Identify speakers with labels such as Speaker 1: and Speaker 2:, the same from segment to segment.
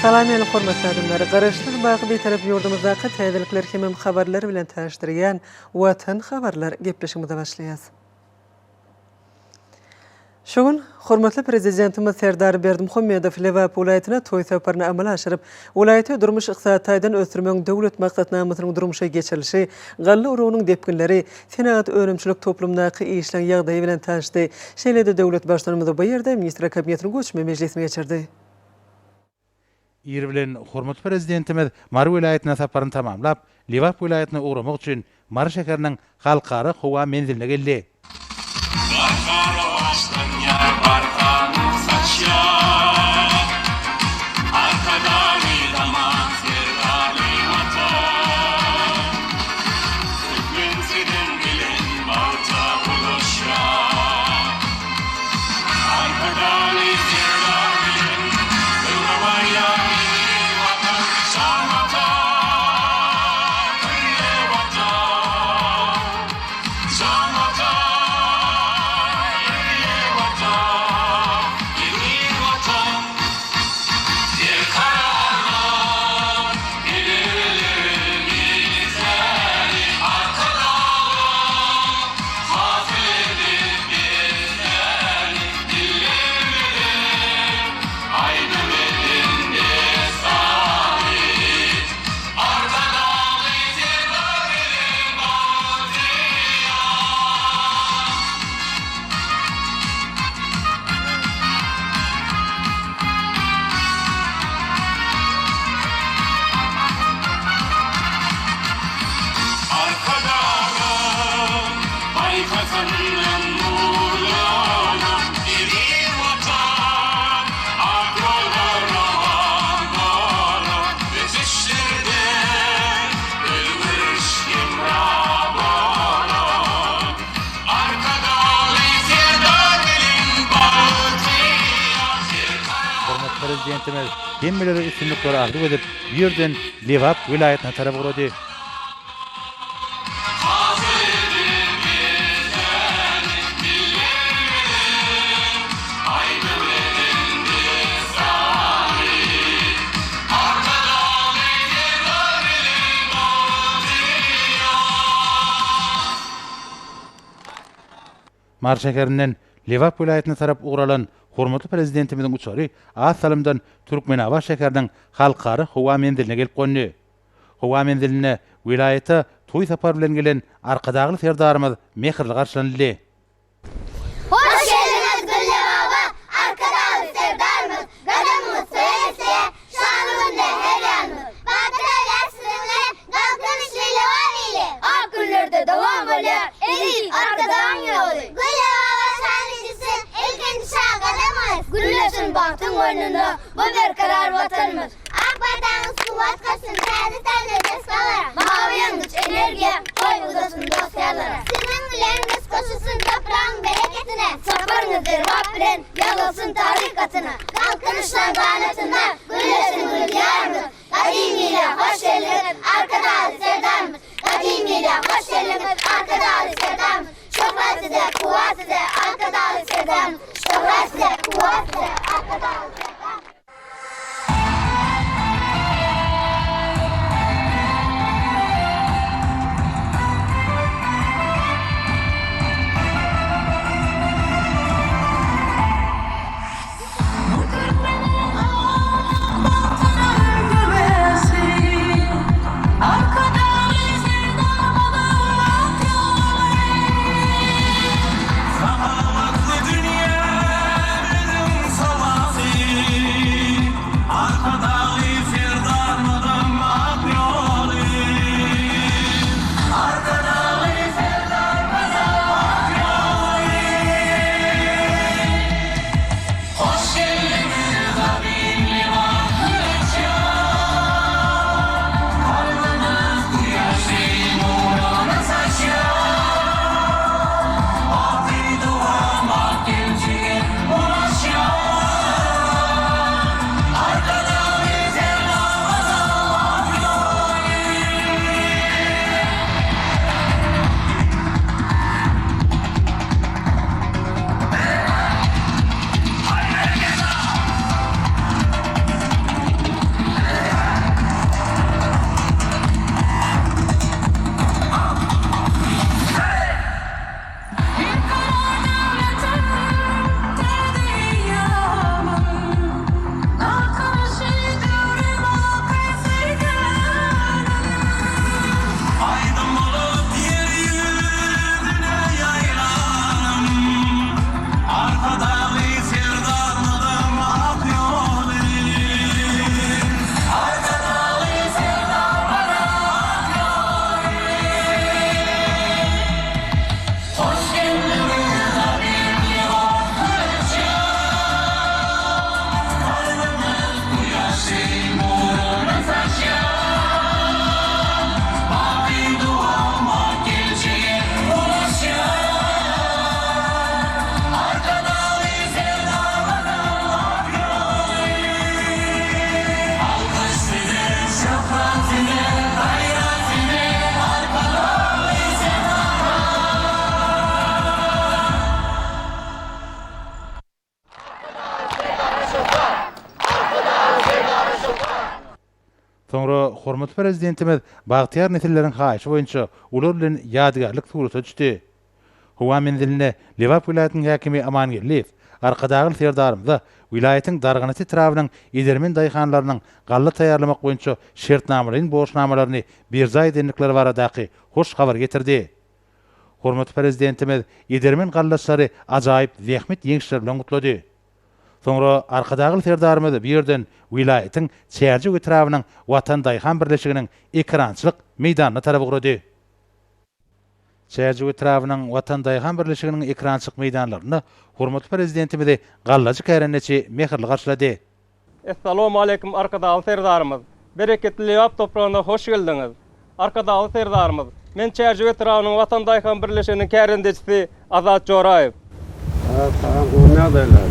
Speaker 1: Salam ýaly hormatly adamlar. Garaşlyk bagy betarap ýurdumyzdaky täzelikler hemem habarlar bilen täşdirýän Watan habarlar gepleşigimize başlaýas. Şoň hormatly prezidentimiz Serdar Berdimuhammedow Lewap welaýatyna toý saparyny amala aşyryp, welaýaty durmuş ykdysadydan ösdürmek döwlet maksatnamasynyň durmuşa geçirilişi, gally urugynyň depkinleri, senat önümçilik toplumdaky işleň ýagdaýy bilen täşdi. Şeýle-de döwlet başlanymyzy bu ýerde ministra kabinetiniň göçme mejlisine geçirdi.
Speaker 2: Ýer bilen hormatly prezidentimiz Mar welaýatyna saparyny tamamlap, Lewap welaýatyna ugramak üçin Mar şäheriniň halkara howa menziline geldi. Prezidentimiz hemmeleri üstünlükleri ardy edip, bir ýerden Lewap welaýatyna tarap urady. Mar şäherinden Lewap welaýatyna tarap uralan hormatly prezidentimiziň uçary Asalymdan Türkmenawa şäheriniň halkary howa menziline gelip göndy. Howa menziline welaýata toý sapar bilen gelen arkadagy serdarymyz mehirli garşylandy.
Speaker 3: Hoş geldiniz Güllewaba, arkadagy serdarymyz, gadamyz söýese, şanymyzda her ýanymyz. Batyralar sizinle galkyn işleýle wagyle. Ak günlerde dowam bolýar, edik arkadagyň ýoly. Güllewaba şanlyjysy, elkençi şagadamyz. Gülleşin baktın oynuna, bu berkarar vatanymyz. Ak bataňyz suwat kasyn, täze täze deskalara. Mawy ýangıç energiýa, koy uzasyn dostlarlara. Sizin bilen deskoşysyn toprağın bereketine. Saparyňyz Lewap bilen ýalasyn tarikatyna. Galkynışlar banatyna, gülleşin güldýarmyz. Gadimiyle hoş geldiniz, arkadagy serdarymyz. Gadimiyle hoş geldiniz, arkadagy serdarymyz. Şöhretsize, kuvatsize, arkadagy serdarymyz. Şöhretsize, kuvatsize, arkadagy serdarymyz.
Speaker 4: Zamanlı dünya
Speaker 2: prezidentimiz Bagtyar nesillerin haýyşy boýunça ular bilen ýadygarlyk surata düşdi. Howa menziline Liwap vilayatynyň häkimi Amangeliýew arkadagy serdarymyza vilayatyň darganaty trawynyň edermen daýhanlarynyň galla taýýarlamak boýunça şertnamalaryň borçnamalaryny berza edenlikleri baradaky hoş habar getirdi. Hormatly prezidentimiz edermen gallaçlary ajaýyp zähmet ýeňişler bilen gutlady. Soňra arkadagy serdarymyz birden vilayatyň çärji trawynyň Watan Daýhan birleşiginiň ekrançylyk meýdanyna tarap gurady. Çärji trawynyň Watan Daýhan birleşiginiň ekrançylyk meýdanlaryny hormatly prezidentimiz gallaçy kärenneçi mehirli garşylady.
Speaker 4: Assalamu alaikum arkadaşlar serdarymyz. Bereketli Liwap toprağına hoş geldiniz. Arkadaşlar serdarymyz. Men Çärji trawynyň Watan Daýhan birleşiginiň kärendeçisi Azat Joraýew.
Speaker 5: Tamam, bu ne derler?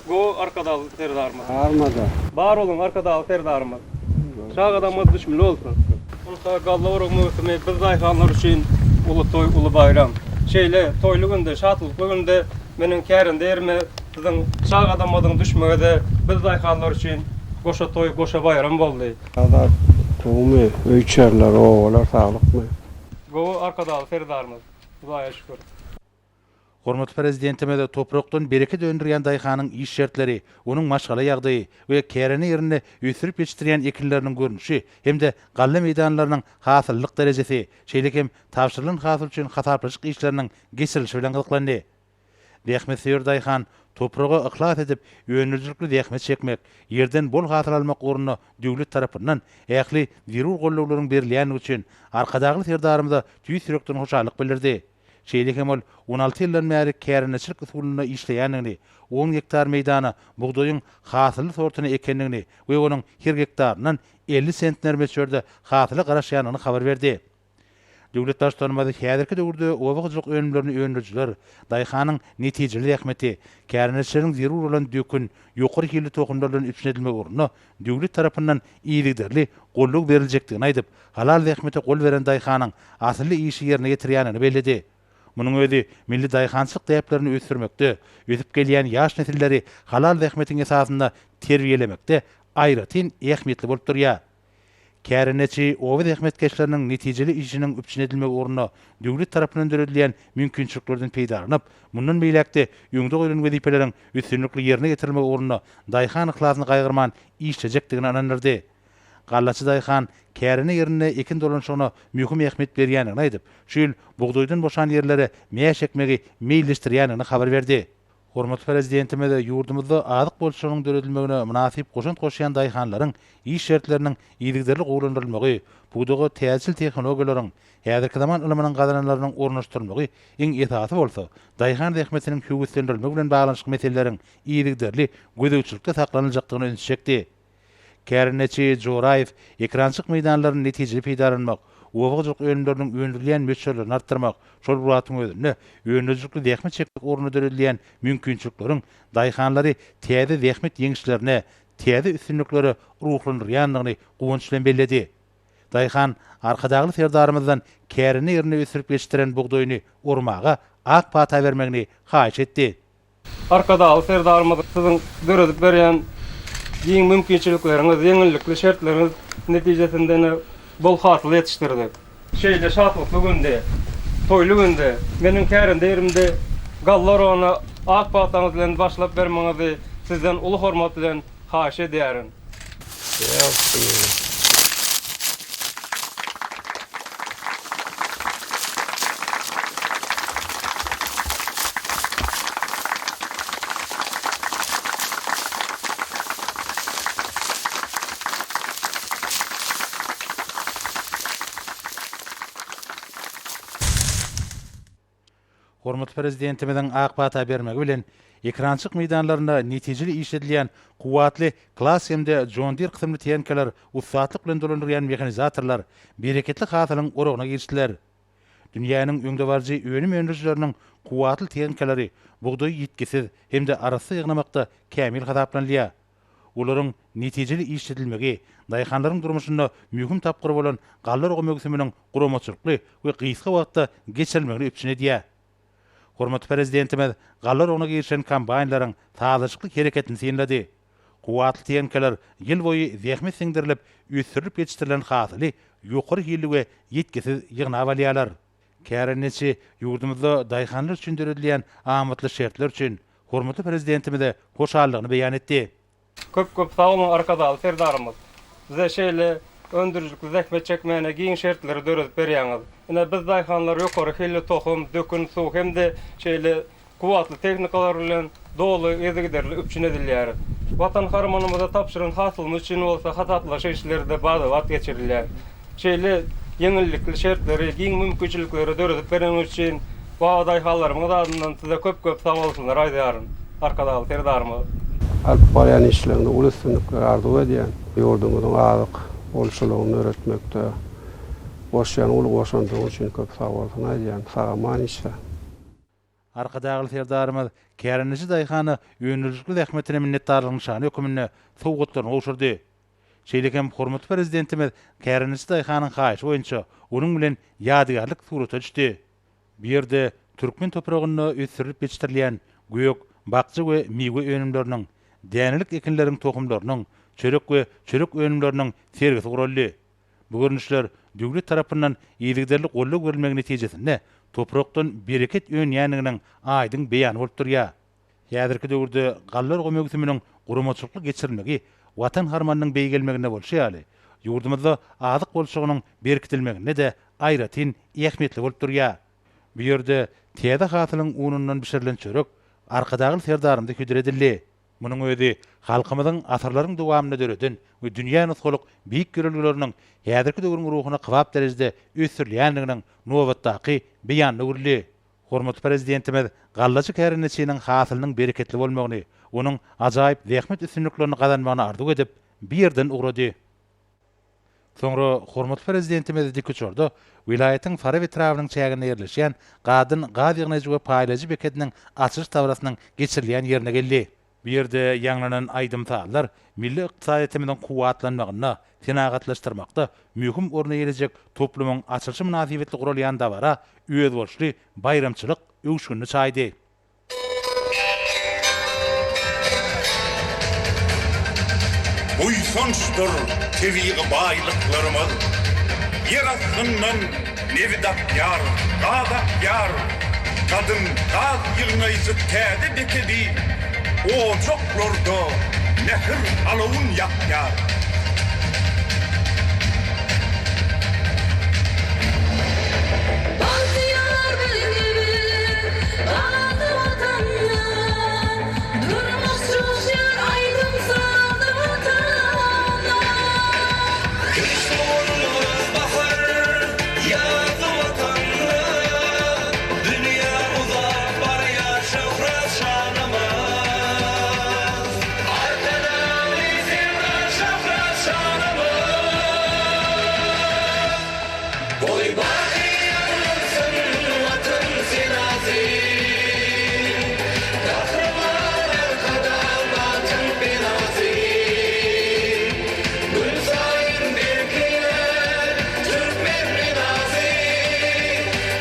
Speaker 4: Bu arkadaşlar serdarymyz.
Speaker 5: Armada.
Speaker 4: Bar olun arkadaşlar serdarymyz. Şaň adamymyz düşmeli bolsun. Ulu galla urugmy biz daýhanlar üçin ulu toy, ulu bayram. Şeýle toyly günde, şatlyk günde meniň kärinde ýerime biziň şaň adamymyzyň düşmegide biz daýhanlar üçin goşa toy, goşa bayram boldy.
Speaker 5: Ada toğumu, öýçerler, oğlar sağlıklı.
Speaker 4: Bu arkadaşlar serdarymyz. Hudaýa şükür.
Speaker 2: Hormatly prezidentimiz toprakdan bereke döndürýän daýhanyň iş şertleri, onuň maşgala ýagdaýy we käreni ýerine ösürip ýetişdirýän ekinleriniň görnüşi hemde galla meýdanlarynyň hasyllyk derejesi, şeýlekem tapşyrylan hasyl üçin hasaplyk işleriniň geçirilişi bilen gyzyklandy. Dähmet Seýür Daýhan topraga yklas edip ýöneljilikli dähmet çekmek, ýerden bol hasıl almak ugruna döwlet tarapyndan ähli zerur gollawlaryň berilýäni üçin arkadagy serdarymyza tüýs ýürekden hoşallyk bildirdi. Şeýlekem ol 16 ýyldan bäri kärençilik usulyna işleýänini, 10 hektar meýdana bugdaýyň hasyly sortyny ekenligini we onuň her hektaryndan 50 sentner meçörde hasyly garaşýanyny habar berdi. Döwlet başdanmazy häzirki döwürde owagyjylyk önümlerini öňürjiler, daýhanyň netijeli ähmeti, kärençileriň zerur bolan dökün, ýokary hilli tokunlaryň üçnedilmek ugruna döwlet tarapyndan iýilikderli golluk berilejekdigini aýdyp, halal ähmete gol beren daýhanyň asly işi ýerine getirýänini bellädi. Munyň özi milli daýhançylyk täplerini ösürmekde, ösüp gelýän ýaş nesilleri halal ähmetiň esasynda terbiýelemekde aýratyn ähmetli bolup durýar. Kärençi owa ähmetkeşleriniň netijeli işiniň üpçünedilmek ugruna döwlet tarapyndan döredilýän mümkinçiliklerden peýdalanyp, mundan beýlekde öňde goýulan wezipeleriň üstünlikli ýerine getirilmek ugruna daýhan ihlasyny gaýgyrman işlejekdigini anandyrdy. Gallaçy daýhan käreni ýerine ekin dolanşygyna mühim ähmet berýänini aýdyp, şol bugdaýdan boşan ýerlere meýeş ekmegi meýilleşdirýänini habar berdi. Hormatly prezidentimiz ýurdumyzda azyk bolşunyň döredilmegine münasip goşunt goşýan daýhanlaryň iş şertleriniň iýilikderli gowlandyrylmagy, buğdaga täsil tehnologiýalaryň häzirki zaman ilminiň gazananlarynyň ornaşdyrylmagy iň esasy bolsa, daýhan ähmetiniň hüwüslendirilmegi bilen baglanyşyk meseleleriň iýilikderli gözegçilikde saklanyljakdygyny öňsüçekdi. Kärençi Joraýew ekrançyk meýdanlaryny netijeli peýdalanmak, owagyjylyk önümleriniň öňdürilýän meçörlerini artdyrmak, şol buratyň özünde öňdürilýän dähmet çekmek ugruna döredilýän mümkinçilikleriň daýhanlary täze dähmet ýeňişlerine, täze üstünlikleri ruhlandyrýanlygyny gowunç bilen belledi. Daýhan arkadagy serdarymyzdan käreni ýerine ösürip ýetişdiren bugdaýyny urmaga ak pata bermegini haýyş etdi.
Speaker 4: Arkadaşlar serdarymyz siziň döredip berýän ýeň mümkinçilikleriňiz, ýeňillikli şertleriniz netijesinde bol hasyl ýetişdirdi. Şeýle şatlykly günde, toyly günde, meniň kärinde ýerimde gallar ona ak pataňyz bilen başlap bermeňizi sizden uly hormat bilen haýyş edýärin.
Speaker 2: Hormatly prezidentimiziň ak pata bermegi bilen ekrançyk meýdanlarynda netijeli işledilýän kuwatly klass hemde John Deere kysymly tenkeler, ussatlyk bilen dolandyrýan mehanizatorlar bereketli hasylyň uruguna girişdiler. Dünýäniň öňde barjy önüm öňdürjileriniň kuwatly tenkeleri bugdaý ýetkisiz hemde arasy ýygnamakda kämil hasaplanýar. Olaryň netijeli işledilmegi daýhanlaryň durmuşynda mühim tapgyr bolan gallar ogmögsüminiň guramaçylykly we gysga wagtda geçirilmegini öpçünedýär. Hormatly prezidentimiz gallar oguna girişen kombaynlaryň taýyşykly hereketini senledi. Kuwatly tenkeler ýyl boýy zähmet siňdirilip, ösürip ýetişdirilen hasyly ýokary hillige ýetkisiz ýygna balýalar. Kärenesi ýurdumyzda daýhanlar üçin döredilýän amatly şertler üçin hormatly prezidentimize hoşallygyny beýan etdi.
Speaker 4: Köp sağ olun arkadaşlar serdarymyz. Bize şeýle öndürjükli zähmet çekmäne giň şertleri döredip berýäňiz. Ine biz daýhanlar ýokary hilli tohum, dökün suw hemde şeýle kuwatly teknikalar bilen dolu ýegiderli üpçün edilýär. Watan harmanymyza tapşyrylan hasylymy üçin bolsa hatatly işlerde bada wagt geçirilýär. Şeýle ýeňillikli şertleri, giň mümkinçilikleri döredip beren üçin bu daýhanlarymyz adyndan size köp sag bolsunlar aýdýaryn. Arkadaşlar serdarymyz.
Speaker 5: Alyp barýan işlerini ulusunduklar arzu edýän ýurdumyzyň azyk bolşulugyny öğretmekde boşyan ulu boşandyğı üçin köp sag bolsun aýdýan. Sagaman işe.
Speaker 2: Arkadaşlar serdarymyz Kärenesi daýhany ýönüljükli zähmetine minnetdarlygyny şany hökümine sowgatlaryny goşurdy. Şeýlekem hormatly prezidentimiz Kärenesi daýhanyň haýyşy boýunça onuň bilen ýadygarlyk surata düşdi. Bu ýerde türkmen topragyny ösürip ýetişdirilýän gök, bakçy we miwe önümleriniň, dänilik ekinleriň tohumlarynyň, çörek we çörek önümleriniň sergisi guruldy. Bu görnüşler döwlet tarapyndan ýygyderli golluk berilmegi netijesinde toprakdan bereket ýönýänliginiň aýdyň beýany bolup durýar. Häzirki döwürde gallar gomögüsiniň gurumaçylyk geçirilmegi watan harmanynyň beýgelmegine bolşýaly. Ýurdumyzda azyk bolşugynyň berkitilmegine de aýratyn ähmiýetli bolup durýar. Bu ýerde täze hasylyň unundan bişirilen çörek arkadagy serdarymda küdredildi. Munyň özi halkymyzyň asarlaryň dowamyna döreden we dünýä nusguluk biýik görelgileriniň häzirki döwrüň ruhuny kybap derejede ösürilýänliginiň nowatdaky beýanyny urildi. Hormatly prezidentimiz gallaçy Kärenesiň hasylynyň bereketli bolmagyny, onuň ajaýyp zähmet üstünliklerini gazanmagyny arzu edip bir ýerden ugrady. Soňra hormatly prezidentimiz dikçorda vilayatyň Fara etrawynyň çägine ýerleşýän Gadyn gaz ýygnajy we paýlajy beketiniň açyş tawrasynyň geçirilýän ýerine geldi. Bu ýerde ýanglanan aýdymsallar milli ykdysadyýetimiziň kuwatlanmagyna, tenagatlaşdyrmakda mühim orna ýetirjek toplumyň açylşy münasibetli gurulýan dawara öýüz bolşly bayramçylyk öwüşgünni çaýdy.
Speaker 6: Uysonçdur teviği baylıklarımız, yer astından nevidat yar, dağdak yar, kadın dağ yılnayıcı täze bekedi, o çoklarda nehir alavun yak yar.
Speaker 7: Baltıyalar benim gibi, dağıldı vatanla, durmaz coşuyor aydın sağdı vatanla.
Speaker 8: Kışlavanımız bahar, yağdı vatanla, dünya uzak var ya şöhret şanımız. Arkadan izimden şöhret şanımız. Boy baki yanılsın vatan sinazi, kahraman arkada vatan binazi. Gül sayın birkiler, Türkmen binazi,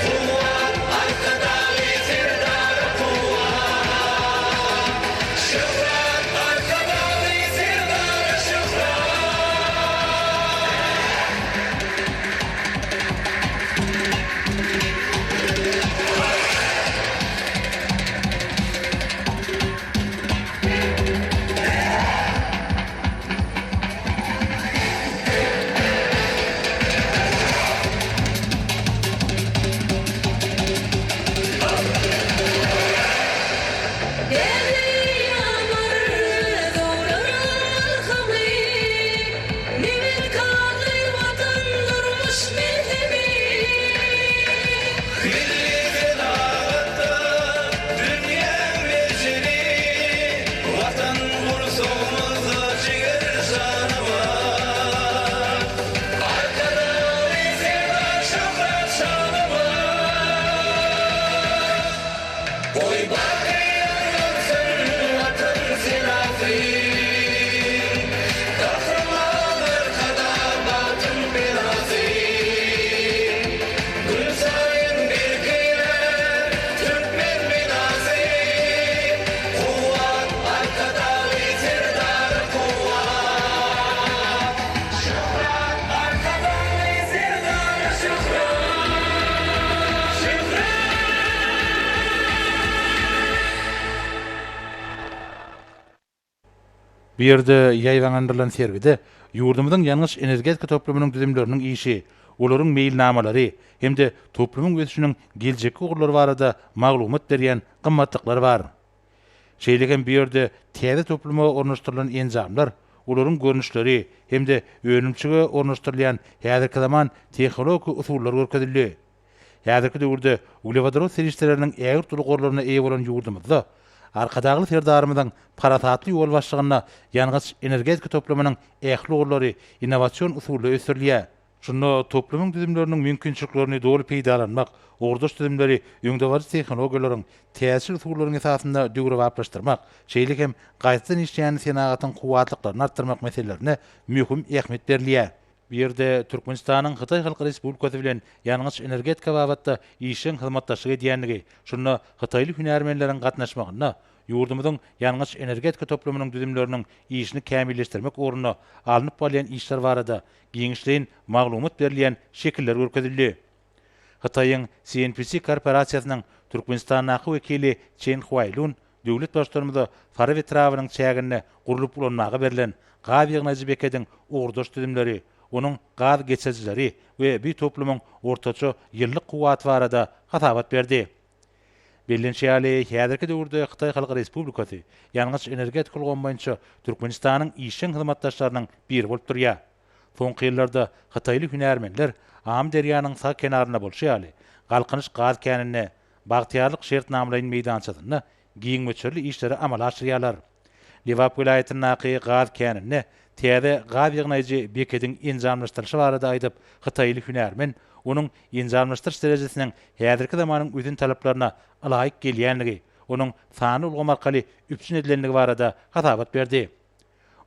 Speaker 8: kuvat arkada vizirdar kuvat. Şöhret arkada vizirdar şöhret.
Speaker 2: Bu yerde ýaýlandyrylan sergide ýurdumyzyň ýalňyş energetika toplumynyň düzümleriniň işi, olaryň meýilnamalary hemde toplumyň ösüşiniň geljekki ugurlary barada maglumat berýän gymmatlyklar bar. Şeýlegen bir ýerde täze topluma ornaşdyrylan enzamlar, olaryň görnüşleri hemde önümçige ornaşdyrylýan häzirki zaman tehnologik usullary görkezildi. Häzirki döwürde uglevodorod serişleriniň ägir tulgorlaryna eýe bolan ýurdumyzda arkadagy serdarymyzyň paratatly ýol başlygyna ýalňyş energetika toplumynyň ähli ugurlary innowasion usuly ösürilýär. Şunda toplumyň düzümleriniň mümkinçiliklerini dolu peýdalanmak, ordaş düzümleri öňdewari tehnologiýalaryň täsir usullarynyň esasynda döwre waplaşdyrmak, şeýle hem gaýtadan işleýän senagatyň kuwatlyklaryny artdyrmak meselelerine mühim ähmiýet berilýär. Bu ýerde Türkmenistanyň Hytaý Halky Respublikasy bilen ýalňyş energetika babatda işin hyzmatdaşlygy diýenligi, şunda Hytaýly hünärmenleriň gatnaşmagyna ýurdumyzyň ýalňyş energetika toplumynyň düzümleriniň işini kämilleşdirmek ugruna alınıp bolýan işler barada giňişliň maglumat berilýän şekiller görkezildi. Hytaýyň CNPC korporasiýasynyň Türkmenistanyň wekili Chen Huaylun döwlet başlarymyza Farawe Trawynyň çägine gurulyp ulanmagy berilen gaz ýygnajy bekediň ordaş düzümleri, onun gaz geçejileri we bir toplumyň ortaça ýyllyk kuwaty barada hatabat berdi. Bilinçýäli häzirki döwürde Hytaý Halky Respublikasy ýalňyş energetika ulgamı boýunça Türkmenistanyň işin hyzmatdaşlarynyň biri bolup durýar. Soňky ýyllarda Hytaýly hünärmenler Am derýanyň sag kenaryna bolşýaly galkynyş gaz känine bagtyarlyk şert namlaryň meýdançasyna giňmeçerli işleri amala aşyrýarlar. Liwap vilayatynyň gaz känine täze gaz ýygnajy bekediň enzamlaşdyryşy barada aýdyp Hytaýly hünärmen onun enzamlaşdyryş derejesiniň häzirki zamanyň özüň talaplaryna alaýyk gelýänligi, onun sany ulgamy arkaly üpsün edilenligi barada hatabat berdi.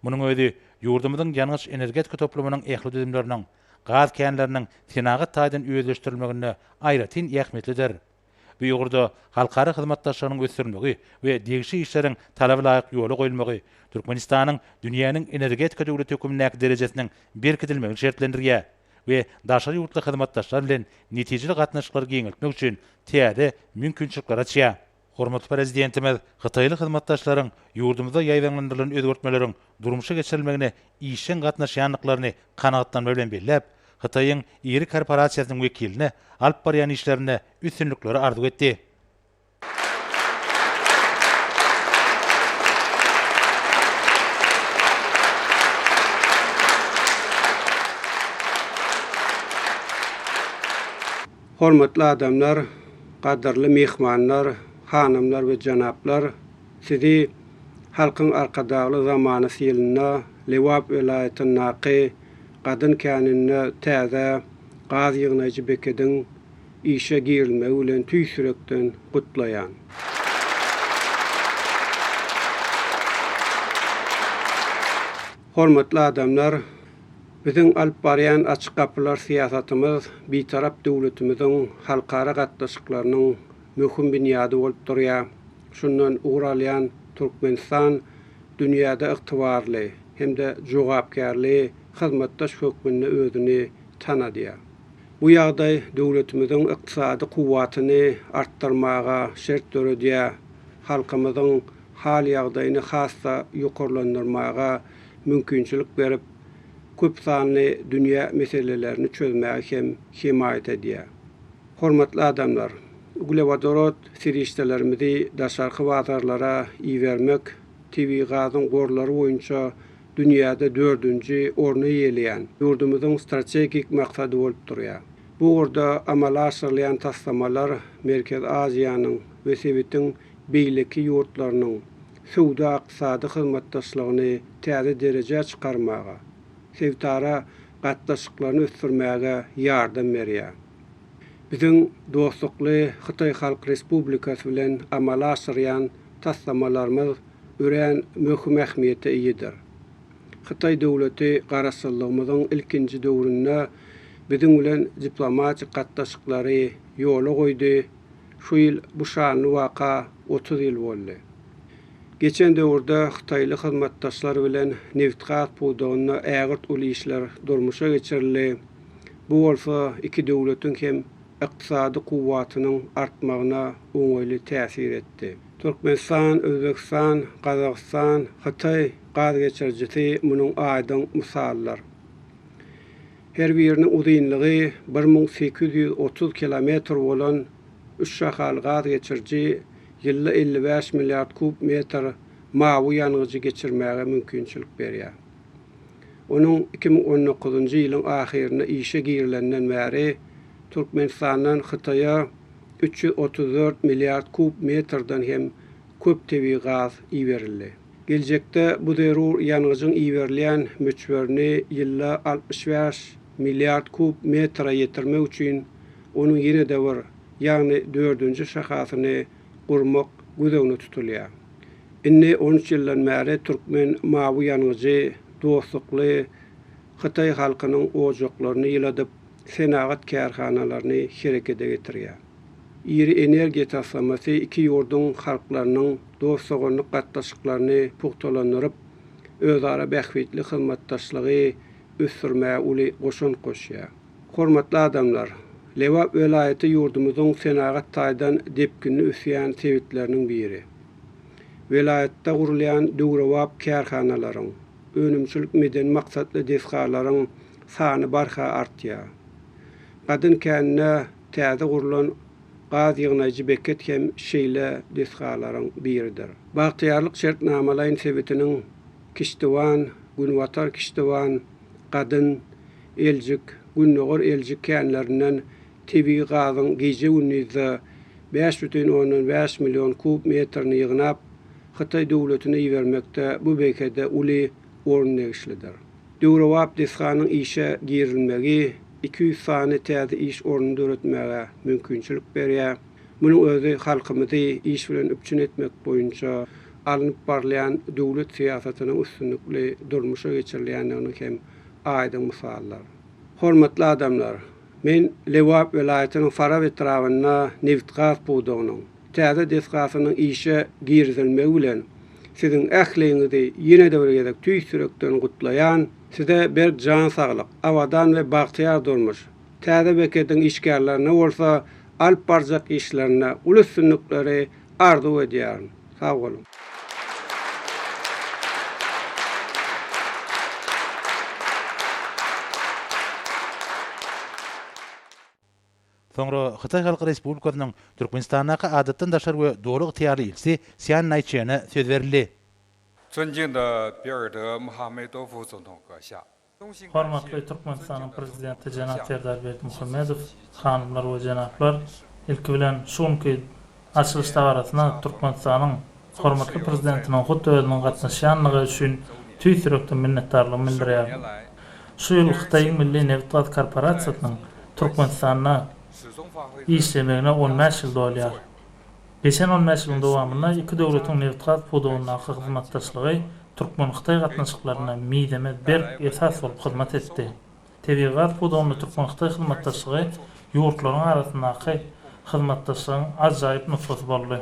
Speaker 2: Munyň özü ýurdumyzyň ýalňyş energetika toplumynyň ähli düzümleriniň gaz känleriniň senagat taýdan öýleşdirilmegine aýratyn ähmiýetlidir. Bu ýurda halkary hyzmatdaşlarynyň ösürmegi we degişi işleriň talaba laýyk ýola goýulmagy Türkmenistanyň dünýäniň energetika döwleti hökümdäki derejesiniň berkitilmegi şertlendirýär we daşary ýurtly hyzmatdaşlar bilen netijeli gatnaşyklary giňeltmek üçin täze mümkinçilikler açýar. Hormatly prezidentimiz Hytaýly hyzmatdaşlaryň ýurdumyzda ýaýlandyrylan özgertmeleriň durmuşa geçirilmegine işin gatnaşýanlyklaryny kanagatlanma bilen belläp, Hytaýyň iri korporasiýasynyň wekiline alyp barýan işlerine üstünlikleri arzu etdi.
Speaker 5: Hormatly adamlar, gadarly mehmanlar, hanymlar we janaplar, sizi halkyň arkadagly zamany sylyna Liwap vilayatynyň gadyn känine täze gaz ýygnajy bekediň işe girilmegi bilen tüýsürekden gutlaýan. Hormatly adamlar, biziň alyp barýan açyk kapylar siýasatymyz bitarap döwletimiziň halkara gatnaşyklarynyň möhüm bünyady bolup durýar. Şundan ugralýan Türkmenistan dünýäde ygtybarly hemde jogapkärli hyzmatdaş hökmüne özüni tanadýar. Bu ýagdaý döwletimiziň ykdysady kuwatyny artdyrmaga şert töredýär. Halkymyzyň hal ýagdaýyny hassa ýokarlandyrmaga mümkinçilik berip, köp sanly dünýä meselelerini çözmäge hem himayet edýär. Hormatly adamlar, uglevodorod serişdelerimizi daşarky bazarlara iýermek TV gazyň gorlary boýunça dünýäde 4-nji orny ýeleýän ýurdumyzyň strategik maksady bolup durýar. Bu orada amala aşyrylýan taslamalar Merkez Aziýanyň we Sowetiň beýleki ýurtlarynyň suwda ykdysady hyzmatdaşlygyny täze derejä çykarmaga, sevtara gatnaşyklaryny ösürmäge ýardam berýär. Biziň dostlukly Hytaý Halky Respublikasy bilen amala aşyrýan taslamalarymyz ören möhüm ähmiýete iýidir. Hytaý döwleti garaşdyrlygymyzyň ilkinji döwründe biziň bilen diplomatik gatnaşyklary ýola goýdy. Şu ýyl bu şanly waka 30 ýyl boldy. Geçen döwürde Hytaýly hyzmatdaşlar bilen neft gaz puwdagyny ägirt uly işler durmuşa geçirildi. Bu bolsa iki döwletiň hem ykdysady kuwatynyň artmagyna oňaýly täsir etdi. Türkmenistan, Özbekistan, Kazakistan, Hytaý gaz geçirjisi munyň aýdyň misallar. Her birinin uzunlygy 1830 kilometr bolan 3 şahal gaz geçirji ýylda 55 milliard kub metr mawy ýanyjy geçirmäge mümkinçilik berýär. Onun 2019-njy ýylyň ahirine işe girilenden bäri Türkmenistandan Hytaýa 334 milliard kub metrden hem köp tebii gaz iýerildi. Gelecekde bu derur ýanyjyň iýerilýän möçberini ýylda 65 milliard kub metra ýetirmek üçin onuň ýene de bir ýagny 4-nji şahasyny gurmak gözegine tutulýar. Inni 13 ýyldan bäri türkmen mawy ýanyjy dostlukly Hytaý halkynyň ojaklaryny ýyladyp senagat kärhanalaryny herekete getirýär. Iri energiýa taslamasy iki ýurduň halklarynyň dostlugyny gatnaşyklaryny pugtalandyryp özara bähwetli hyzmatdaşlygy ösürmäge uly goşun goşýar. Hormatly adamlar, Lewap welaýaty ýurdumyzyň senagat taýdan depkinli ösýän sebitleriniň biri. Welaýatda gurulýan döwrewap kärhanalaryň, önümçilik meden maksatly desgalaryň sany barha artýar. Gadyn känne täze gurulan gaz ýygnaýjy beket hem şeýle desgalaryň biridir. Bagtyarlyk şertnamalaryň sebitiniň Kişdiwan, Günwatar Kişdiwan, Gadyn, Eljik, Günnogor Eljik känlerinden tebii gazyň gije günüzde 5,5 milyon kub metrini ýygnap Hytaý döwletine iýermekde bu bekede uly ornegişlidir. Döwrewap desganyň işe girilmegi 200 sany täze iş ornuny döretmäge mümkinçilik berýär. Munyň özi halkymyzy iş bilen üpçün etmek boýunça alınıp barlayan döwlet siýasatynyň üstünlikli durmuşa geçirilýändigini hem aýdyň misallar. Hormatly adamlar, men Lewap welaýatynyň Fara etrawyna neft gaz puwdugynyň täze desgasynyň işe girilmegi bilen siziň ähliňizi ýene de bir gezek tüýsürekden gutlaýan, size bir can saglyk, awadan we bagtyar durmuş täze beketiň işgärlerine bolsa alp barjak işlerine uly üstünlikleri arzu edýär. Sag bolun.
Speaker 2: Soňra Hytaý Halky Respublikasynyň Türkmenistanaky adatdan daşar we dowluk ihtiyary ilçi Sian Naýçyna söz berildi.
Speaker 9: 尊敬的比尔德·穆罕默多夫总统阁下，
Speaker 10: Hormatly Türkmenistanyň prezidenti Janap Berdimuhammedow, hanymlar we janaplar, ilki bilen şonky açylyş tawarasyna Türkmenistanyň hormatly prezidentiniň hut özüniň gatnaşýanlygy üçin tüýsürekden minnetdarlygymy bildirýär. Şu ýyl Hytaý Milli Neft Gaz Korporasiýasynyň Türkmenistana işlemegine 15 ýyl dolýar. Geçen 15 ýylyň dowamynda iki döwletiň neft gaz puwdugyna hyzmatdaşlygy Türkmen-Hytaý gatnaşyklaryna miýdeme bir esas bolup hyzmat etdi. Tebii gaz puwdugyny Türkmen-Hytaý hyzmatdaşlygy ýurtlaryň arasyndaky hyzmatdaşlygyň ajaýyp nüfusy boldy.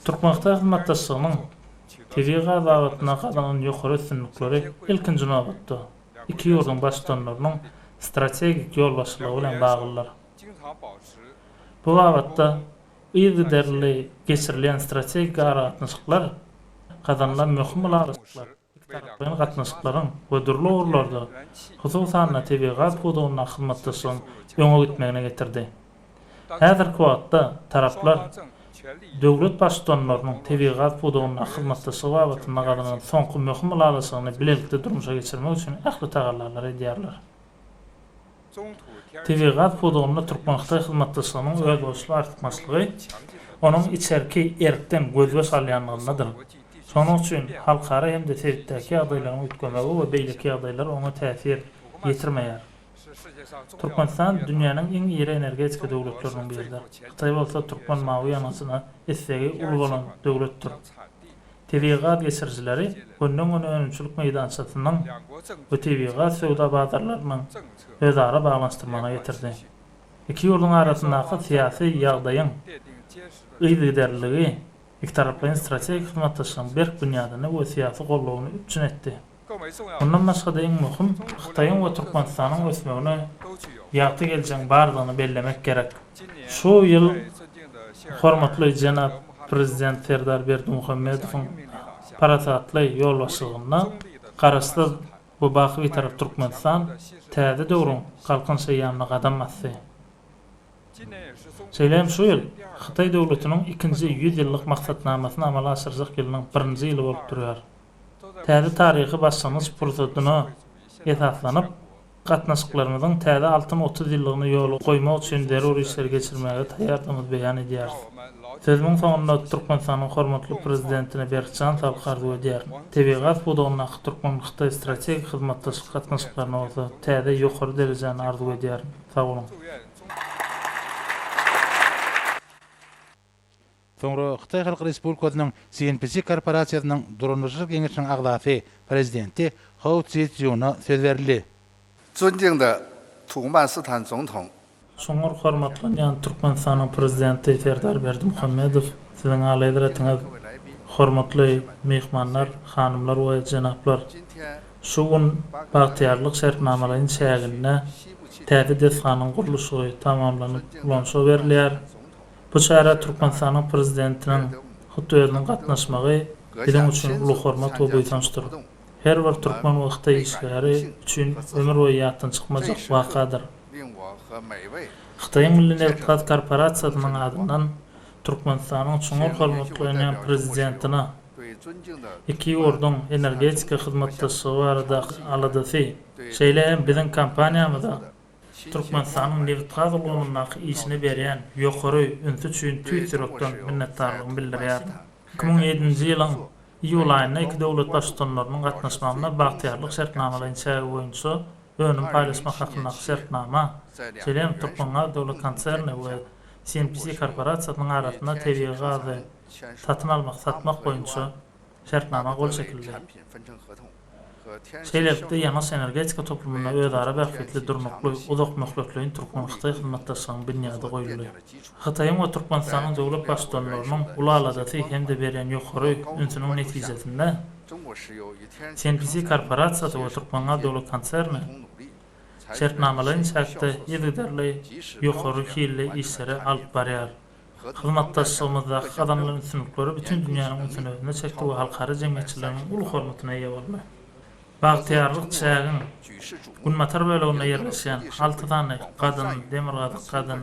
Speaker 10: Türkmen-Hytaý hyzmatdaşlygynyň tebii gaz awatyna gadanan ýokary üstünlikleri ilkinji nowatda iki ýurduň başdanlarynyň strategik ýolbaşçylygy bilen baglylar. Bu awatda ýygyderli geçirilýän strategik gatnaşyklar kazanılan möhüm ulaşyklar. Taraplaryň gatnaşyklaryň ödürli orlarda hususan tebii gaz puwdugyna hyzmatdaşlygyň öňe gitmegine getirdi. Häzirki wagtda taraplar döwlet başdanlarynyň tebii gaz puwdugyna hyzmatdaşlygy babatyna gadanan soňky möhüm ulaşygyny bilelikde durmuşa geçirmek üçin ähli tagallar edýärler. Tebii gaz puwdugyna Türkmen-Hytaý hyzmatdaşlygynyň öz boşlugy artmaslygy onuň içerki erkden gözbaş alýanlygyndadyr. Şonuň üçin halkara hem de sebitdäki ýagdaýlaryň üýtgemegi we beýleki ýagdaýlar oňa täsir ýetirmeýär. Türkmenistan dünýäniň iň iri energetika döwletlerinden biridir. Hytaý bolsa türkmen mawy ýanysyna esdegi uly bolan döwletdir. Tebii gaz geçirjileri günden-güne önümçilik meýdançasynyň we tebii gaz söwda bazarlarynyň özara baglanşdyrmagyna getirdi. İki ýurduň arasyndaky syýasy ýagdaýyň ýygyderligi iki taraplaryň strategik hyzmatdaşlygyň berk bünýadyny we syýasy gollawyny üçin etdi. Bundan başga da iň möhüm Hytaýyň we Türkmenistanyň ösmegine ýagty geljeň bardygyny bellemek gerek. Şu ýyl hormatly janap prezident Serdar Berdimuhammedowyň parasatly ýolbaşçylygyna Qarasda bu baky bir taraf Türkmenistan täze döwrüň kalkynşy ýanyna gadam bassy. Şeýlem şu ýyl Xitay döwletiniň 2-nji 100 ýyllyk maksatnamasyny amala aşyrjak ýylynyň 1-nji ýyly bolup durýar. Täze taryhy başlanýyş pursatyna esaslanyp, gatnaşyklarymyzyň täze 60-30 ýyllygyny ýoly goýmak üçin derur işler geçirmäge taýýardymyz beýan edýär. Sözüň soňunda Türkmenistanyň hormatly prezidentine Berkcan Salkardy ödýär. Tebigat budagyna Türkmen-Xitay strategik hyzmatdaşlyk gatnaşyklaryna bolsa täze ýokary derejäni arzu edýär. Sag bolun.
Speaker 2: Soňra Xitay Halk Respublikasynyň CNPC korporasiýasynyň durumlaşyk geňişiniň agdasy prezidenti Hou Zhi-Juna söz berildi.
Speaker 11: 尊敬的土曼斯坦总统
Speaker 10: Soňur hormatlanýan Türkmenistanyň prezidenti Serdar Berdimuhammedow, siziň aly hazretiňiz, hormatly mehmanlar, hanymlar we janaplar, şu gün bagtyarlyk şertnamalaryň şäherinde täze desganyň gurulşy tamamlanyp ulanşa berilýär. Bu şäherde Türkmenistanyň prezidentiniň hutbesiniň gatnaşmagy bizim üçin uly hormat we boýsunçdyr. Her bir Türkmen we Xitay işgäri üçin ömür boýy ýatdan çykmajak wakadyr. Xitay Milli Network Korporasiýasynyň adyndan Türkmenistanyň çoňur hormatlanýan prezidentina iki ýurdun energetika hyzmatdaşlygy barada aladysy. Şeýle biziň kampaniýamyzda Türkmenistanyň neft gaz ulanyna işini berýän ýokary ünsü üçin tüýsürekden minnetdarlygymy bildirýär. 2007-nji ýylyň ýyl aýynda iki döwlet başçylarynyň gatnaşmagyna bagtyarlyk şertnamalaryň şäherinde boýunça önüm paylaşmak hakkında şertnama, Şeýlem Türkmen döwlet konserni we CNPC korporasiýasynyň arasynda tebigy gazy satyn almak, satmak boýunça şertnama gol çekildi. Şeýlepde ýanaş energetika toplumyna özara bähfetli durnukly, uzak möhletliň Türkmen-Xitay hyzmatdaşlygynyň bunyady goýuldy. Xitaýyň we Türkmenistanyň döwlet başçylarynyň ulaladasy hem-de berýän ýokary ünsüniň netijesinde CNPC korporasiýasy we Türkmen döwlet konserni şertnamalaryň şäherinde ýerderli ýokary hilli işleri alyp barýar. Hyzmatdaşlygymyzda adamlaryň ünsünlikleri bütün dünýäniň ünsünligine çekdi we halkara jemgyýetçileriň uly hormatyna ýa boldy. Bagtyarlyk çägin Gunmatar bölегine ýerleşen 6 tane kadın, demirgazyk kadın,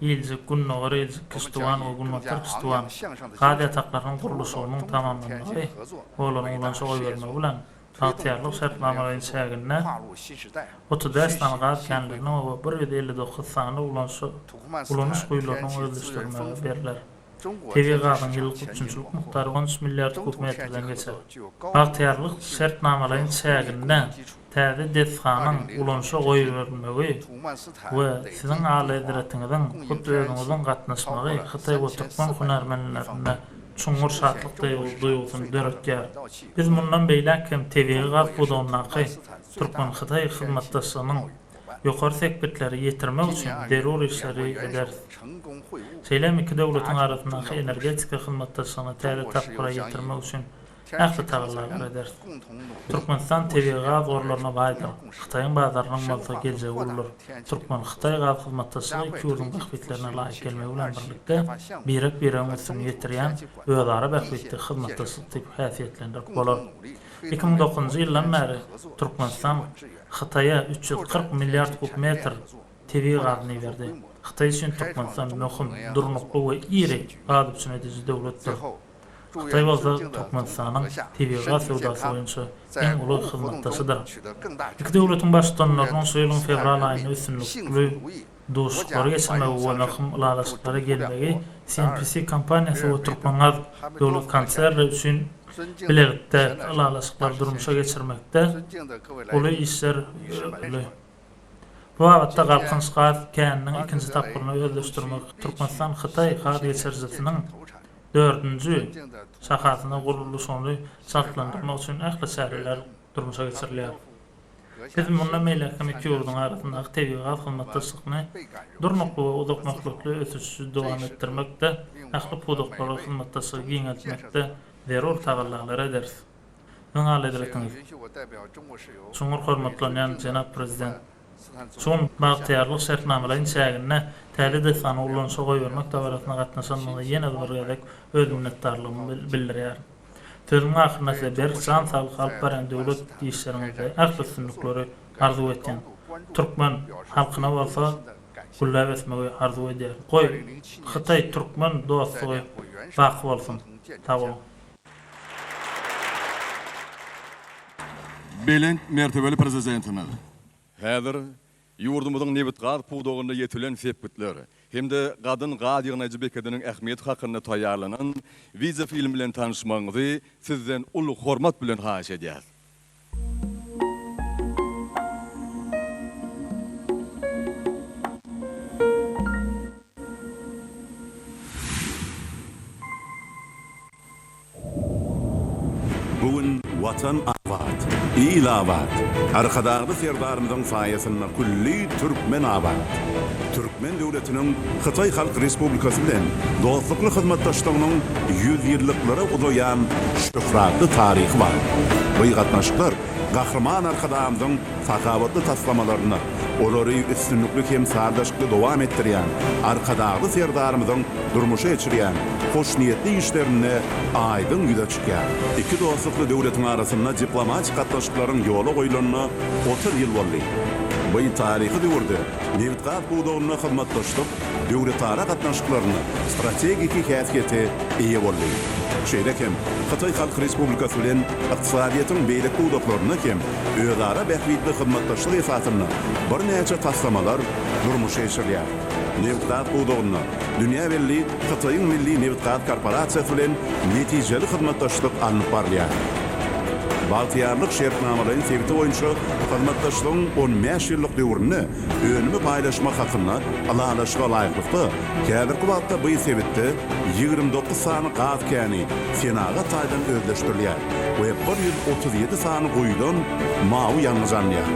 Speaker 10: ýylgy Gunnogary, ýylgy Kışdywan we Gunmatar Kışdywan gady ýataklarynyň gurulşynyň tamamlanmagy bolany ulanşa goýbermek bilen bagtyarlyk şertnamalaryň şäherinde 35 tane gaz kendilerine we 159 sany ulanýyş goýularynyň özleşdirmegi berilýär. Tebigy gazyň ýyllyk üçinçilik muhtary 13 milliard kub metrden geçer. Bagtyarlyk şertnamalaryň şäherinde täze desganyň ulanşa goýbermegi we siziň aly hazretiňiziň hutbesiňiň gatnaşmagy Xitay we Türkmen hunarmenlerine çoňur şatlyk duýgusyny döretýär. Biz mundan beýlekem tebigy gaz budagyny Türkmen-Xitay hyzmatdaşlygynyň ýokary sekbetleri ýetirmek üçin derur işleri eder. Şeýlem iki döwletiň arasyndaky energetika hyzmatdaşlygyny täze tapyra ýetirmek üçin ähli taýýarlar eder. Türkmenistan tebigy gaz gorlaryna baýdyr. Xitaýyň bazarynyň bolsa geljegi bolar. Türkmen-Xitay gaz hyzmatdaşlygy iki ýurdun bähfetlerine laýyk gelmegi bilen birlikde birek-birek üstün ýetirýän özara bähfetli hyzmatdaşlyk tipi häsiýetlendirip bolar. 2009-njy ýyldan bäri Türkmenistan Xitaýa 340 milliard kub metr tebigy gazyny berdi. Xitay üçin Türkmenistan möhüm, durnukly we iri gaz üçin edici döwletdir. Xitay bolsa Türkmenistanyň tebigy gaz sowdasy boýunça eň uly hyzmatdaşydyr. İki döwletiň başçylarynyň şu ýylyň fevral aýyna üstünlikli dostluklara geçirmegi we möhüm ulalaşyklary gelmegi CNPC kompaniýasy we Türkmen döwlet konserni üçin birlikde ulalaşyklar durmuşa geçirmekde uly işler ýürüpdi. Bu wagtda galkyn şahat käniniň ikinji tapyryny özleşdirmek Türkmenistan Xitay gaz geçirjisiniň 4-nji şahatyna gurulşyny şartlandyrmak üçin ähli çäreler durmuşa geçirilýär. Biz mundan meýlekem iki ýurdun arasyndaky tebigy gaz hyzmatdaşlygyny durnukly we uzak möhletli ösüşi dowam etdirmekde, ähli puduklary hyzmatdaşlygy giňetmekde derur taýýarlar eder. Öňe ederetiňiz. Çoňur hormatlanýan jenap prezident Son bagtyarlyk şertnamalaryň şäherinde täze desgany ulanşa goýbermek dowratyna gatnaşanlygy ýene bir gezek öz minnetdarlygymy bildirýär. Sözün ahyrına ise bir can sağlyk alyp baran döwlet işlerimizde aklı sünnükleri arzu etken Türkmen halkyna bolsa gullap etmegi arzu edýär. Goý Hytaý Türkmen dostlugy baqy bolsun. Sag bolun.
Speaker 12: Belent mertebeli prezidentimiz. Häzir yurdumyzyň nebitgar puwdugynda yetilen sepgitler hemde gadyn gadygyna jibekediň ähmiýet hakyna taýýarlanan wiza film bilen tanışmagyňyzy sizden ulug hormat bilen haýyş edýär.
Speaker 13: Bugün vatan abat, il abat. Arkadagı serdarymyzyň saýasyna kulli türkmen abat. Türkmen döwletiniň Hytaý Halk Respublikasy bilen dostlukly hyzmatdaşlygynyň 100 ýyllyklary uzaýan şöhratly taryhy bar. Bu gatnaşyklar gahrman arkadagymyzyň sakawatly taslamalaryna, olary üstünlükli hem sardaşykly dowam etdirýän, arkadagy serdarymyzyň durmuşa geçirýän hoş niyetli işlerine aydın ýüze çykýar. İki dostlukly döwletiň arasynda diplomatik gatnaşyklaryň ýoly goýulanyna 30 ýyl boldy. Bu taryhy döwürde Nebitgat buwdugyna hyzmatdaşlyk döwletara gatnaşyklaryny strategik häsiýete eýe boldy. Şeýlekem Hytaý Halk Respublikasy bilen ykdysadyýatyň beýle buwduklaryna hem özara bähwitli hyzmatdaşlyk esasyna bir näçe taslamalar durmuşa geçirilýär. Nebitgat buwdugyna dünýä belli Hytaýyň milli Nebitgat korporasiýasy bilen netijeli hyzmatdaşlyk alınıp barýar. Baltiyarlyk şertnamalaryň sebiti boýunça hyzmatdaşlygyň 15 ýyllyk döwrüni önümi paýlaşmak hakyna alalaşyga laýyklykda kädirki wagtda bu sebitde 29 sany gaz käni Senaga taýdan özleşdirilýär we 137 sany goýdan mawy ýangyjanýar.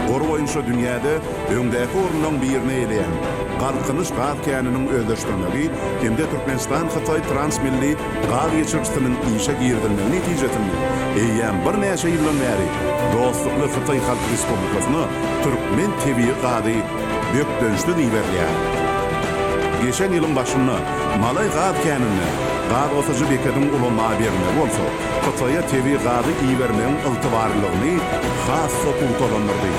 Speaker 13: Gor boýunça dünýäde öňdäki orundan birine eýleýän Galkynyş gaz käniniň özleşdirilmegi hemde Türkmenistan Hytaý transmilli gaz geçirgisiniň işe girdilmegi netijesinde eýýän bir näçe ýyldan bäri dostlukly Hytaý Halk Respublikasyna Türkmen tebii gazy bökdönüşde diýerler. Geçen ýylyň başynda Malay gaz känini gaz otagy bekediň ulama berme bolsa, Hytaýa tebii gazy iýermegiň yltybarlygyny has sokuwtalanyrdy.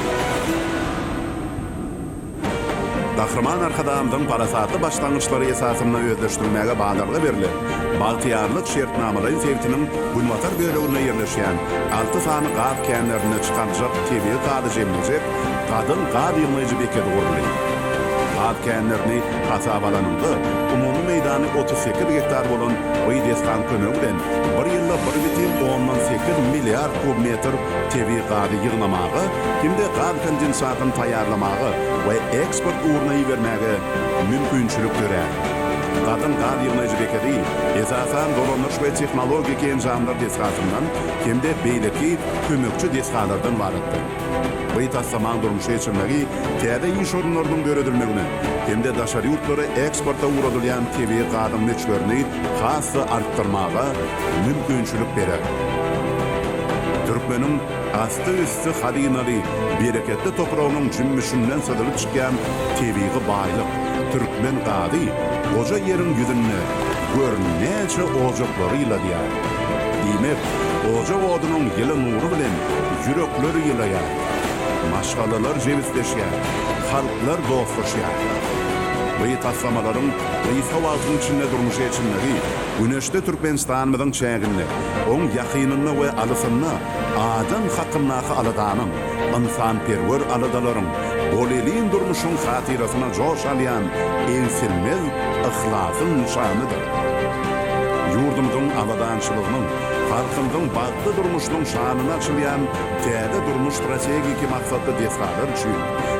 Speaker 13: Gahrman arkadamyzyň parasatly başlangyçlary esasyna özleşdirmäge badarly berilen Baltiyarlyk şertnamalaryň sebitiniň Gunwatar bölegine ýerleşýän 6 sany gaz känlerini çykanjak tebii gazy jemlejek gadyn gaz ýygnajy bekedi guruldy. Gaz känlerini hasabalanynda umumy meýdany 38 hektar bolan bu destan kömegi bilen bir ýylda 1,8 milliard kubmetr tebii gazy ýygnamagy, hemde gaz kondensatyny taýýarlamagy we eksport urnaýy bermäge mümkinçilik görär. Gadyn gaz ýygnajy bekedi esasan dolanýyş we tehnologik enjamlar desatyndan hemde beýleki kömekçi desalardan barady. Bu tasaman durmuşa geçirmegi täze iş orunlarynyň göredilmegine hemde daşary ýurtlary eksporta uğradylýan tebii gazyň meçlerini hasy artdyrmaga mümkinçilik berer. Türkmeniň asty-üsty hadynary bereketli toprağynyň jümmüşinden sydylyp çykýan tebii baýlyk Türkmen gazy goja ýeriň ýüzünde görnäçe ojaklary ýyladýar. Diýmek, oja odunyň ýyly nury bilen ýürekleri ýylaýar. Maşgalalar jewizleşýär, halklar dostlaşýar. Bu taslamalarym Rysa wagtynyň içinde durmuşa geçirmegi güneşde Türkmenistanyň çäginde oň ýakynyna we alysyna adam hakynaky aladanyň insanperwer aladalaryň bolelin durmuşyň hatyrasyna joş alýan ensilmez ihlasyn nişanydyr. Yurdumyzyň awadançylygynyň halkymyzyň bagtly durmuşynyň şanyna açylýan täze durmuş strategik maksatly desatlar üçin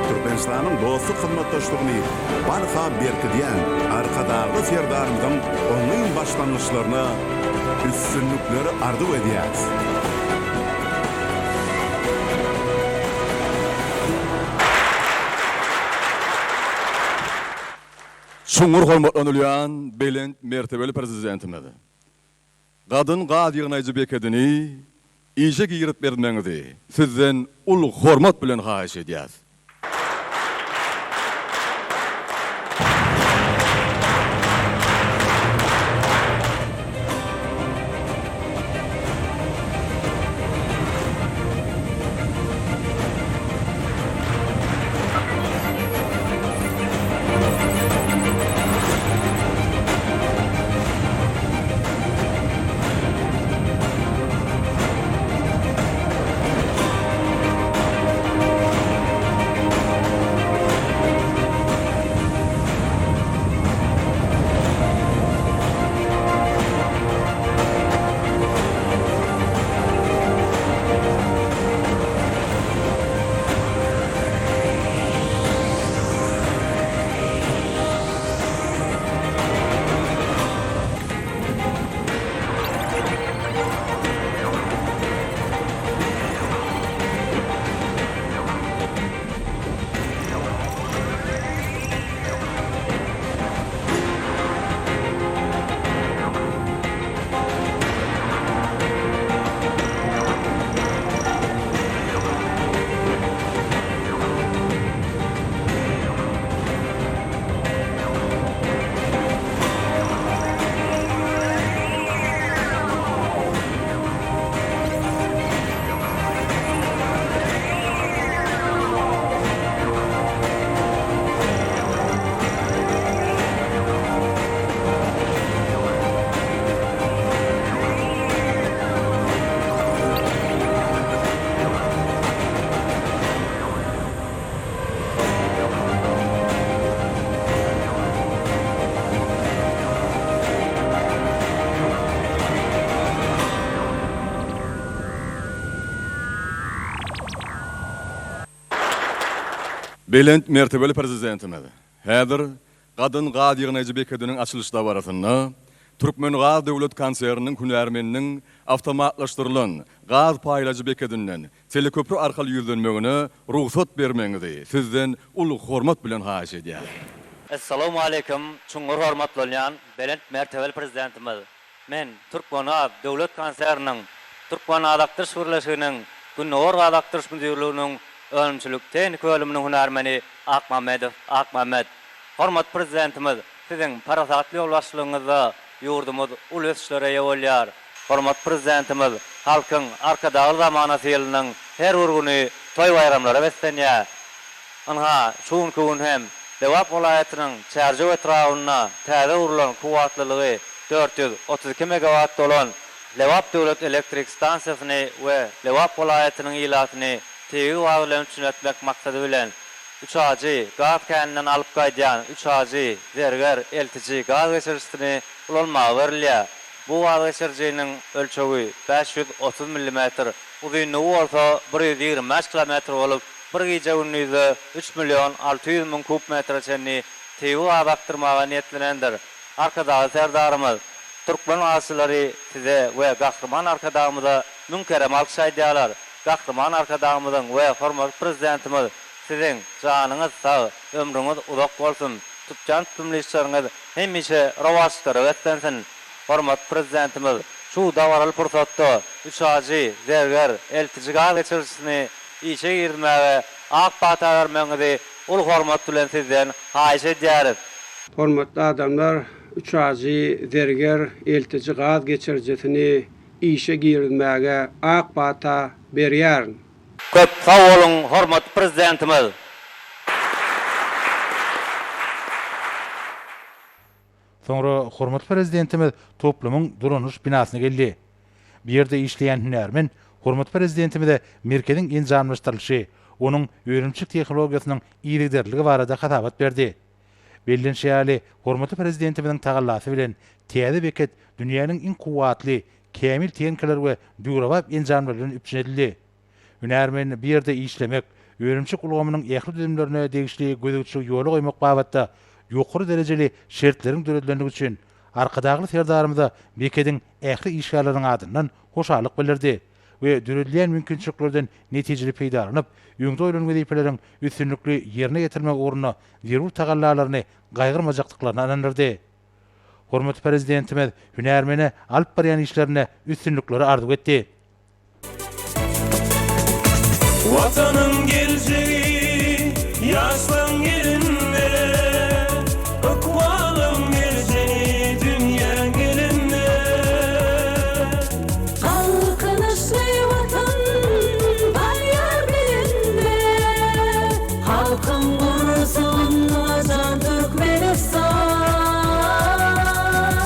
Speaker 13: Türkmenistanyň dostluk hyzmatdaşlygyny barha berkidýän arkadagy serdarymyzyň oňyň başlangyçlaryna üstünlükleri arzu edýär.
Speaker 12: Şuňur hormatlanylýan belent mertebeli prezidentimiz. Gadyn gaz ýygnajy bekedini işe girip bermeňizi sizden ulug hormat bilen haýyş edýäs. Belent mertebeli prezidentimiz. Häzir Gadyn Gadygyny Ejbekediň açylış dawarasyna Türkmen Gaz Döwlet Konserniň hünärmeniniň awtomatlaşdyrylan gaz paýlajy bekedinden teleköprü arkaly ýüzlenmegine ruhsat bermeňizi sizden uly hormat bilen haýyş edýär.
Speaker 14: Assalamu alaykum. Çuňur hormatly bolýan Belent mertebeli prezidentimiz. Men Türkmen Gaz Döwlet Konserniň Türkmen Adaktyrş Birleşiginiň Günor Adaktyrş müdürlüğiniň ölümçilik teknik bölüminiň hünärmeni Akmamed. Hormat prezidentimiz, sizin parasatly ýol başçylygyňyzda ýurdumyz uly ösüşlere ýa bolýar. Hormat prezidentimiz, halkyň arkadagy zamanasy ýylynyň her bir güni toý bayramlara beslenýär. Anha şuň gün hem Lewap welaýatynyň Çarjy etrawyna täze urulan kuwatlylygy 432 megawatt bolan Lewap döwlet elektrik stansiýasyny we Lewap welaýatynyň ilatyny teýig wagtlaryň üçin maksady bilen 3G gaz kaninden alyp gaýdýan 3G zerger eltici gaz geçirişini ulanmagy berilýär. Bu gaz geçirjiniň ölçegi 530 mm, uzunlygy bolsa 125 km bolup, bir gece ünlüýde 3.600.000 kub metre çenli teýig gaz aktyrmaga niýetlenendir. Arkadagy serdarymyz Türkmen aslary size we gahrman arkadagymyza münkerem alkyş aýdýarlar. Gahrman arkadagymyzyň we hormat prezidentimiz sizin janyňyz sag, ömrüňiz uzak bolsun. Tutjan tutumlyşlaryňyz hemişe rawatlydyr wetlensin. Hormat prezidentimiz şu dawaraly pursatda 3G zerger eltici gaz geçirişini işe girmäge ak bata bermeňizi ul hormat bilen sizden haýyş edýäris.
Speaker 5: Hormatly adamlar, 3G zerger eltici gaz geçirjisini işe girmäge ak bata berýär.
Speaker 14: Köp sag bolun hormat prezidentimiz.
Speaker 2: Soňra hormat prezidentimiz toplumyň durunuş binasyna geldi. Bir ýerde işleýän hünärmen hormat prezidentimize merkediň enjamlaşdyrylyşy, onuň öýrençik tehnologiýasynyň ýygyderligi barada hatabat berdi. Bellenşäli hormatly prezidentimiziň tagallasy bilen täze beket dünýäniň iň kuwatly, kämil teňkeler we düýrawap enjamlaryny üpçedildi. Hünärmen bir ýerde işlemek, öýrençik ulgamynyň ähli düzümlerine degişli gözegçi ýoly goýmak babatda ýokary derejeli şertleriň döredilendigi üçin arkadagy serdarymyza bekediň ähli işgalarynyň adyndan hoşalyk bildirdi we döredilýän mümkinçiliklerden netijeli peýdalanyp, ýöňde öýlen wezipeleriň üstünlikli ýerine getirmek ugruna zerur tagallalaryny gaýgyrmajakdyklaryny anandyrdy. Hormat prezidentimiz hünärmene alyp barýan işlerine üstünlikleri arzuw etdi.
Speaker 8: Vatanın geleceği yaşlan yerinde, ıkbalım geleceği dünya gelinde.
Speaker 7: Halkınışlı vatan var yer belinde, halkın gurusun vacan Türkmenistan.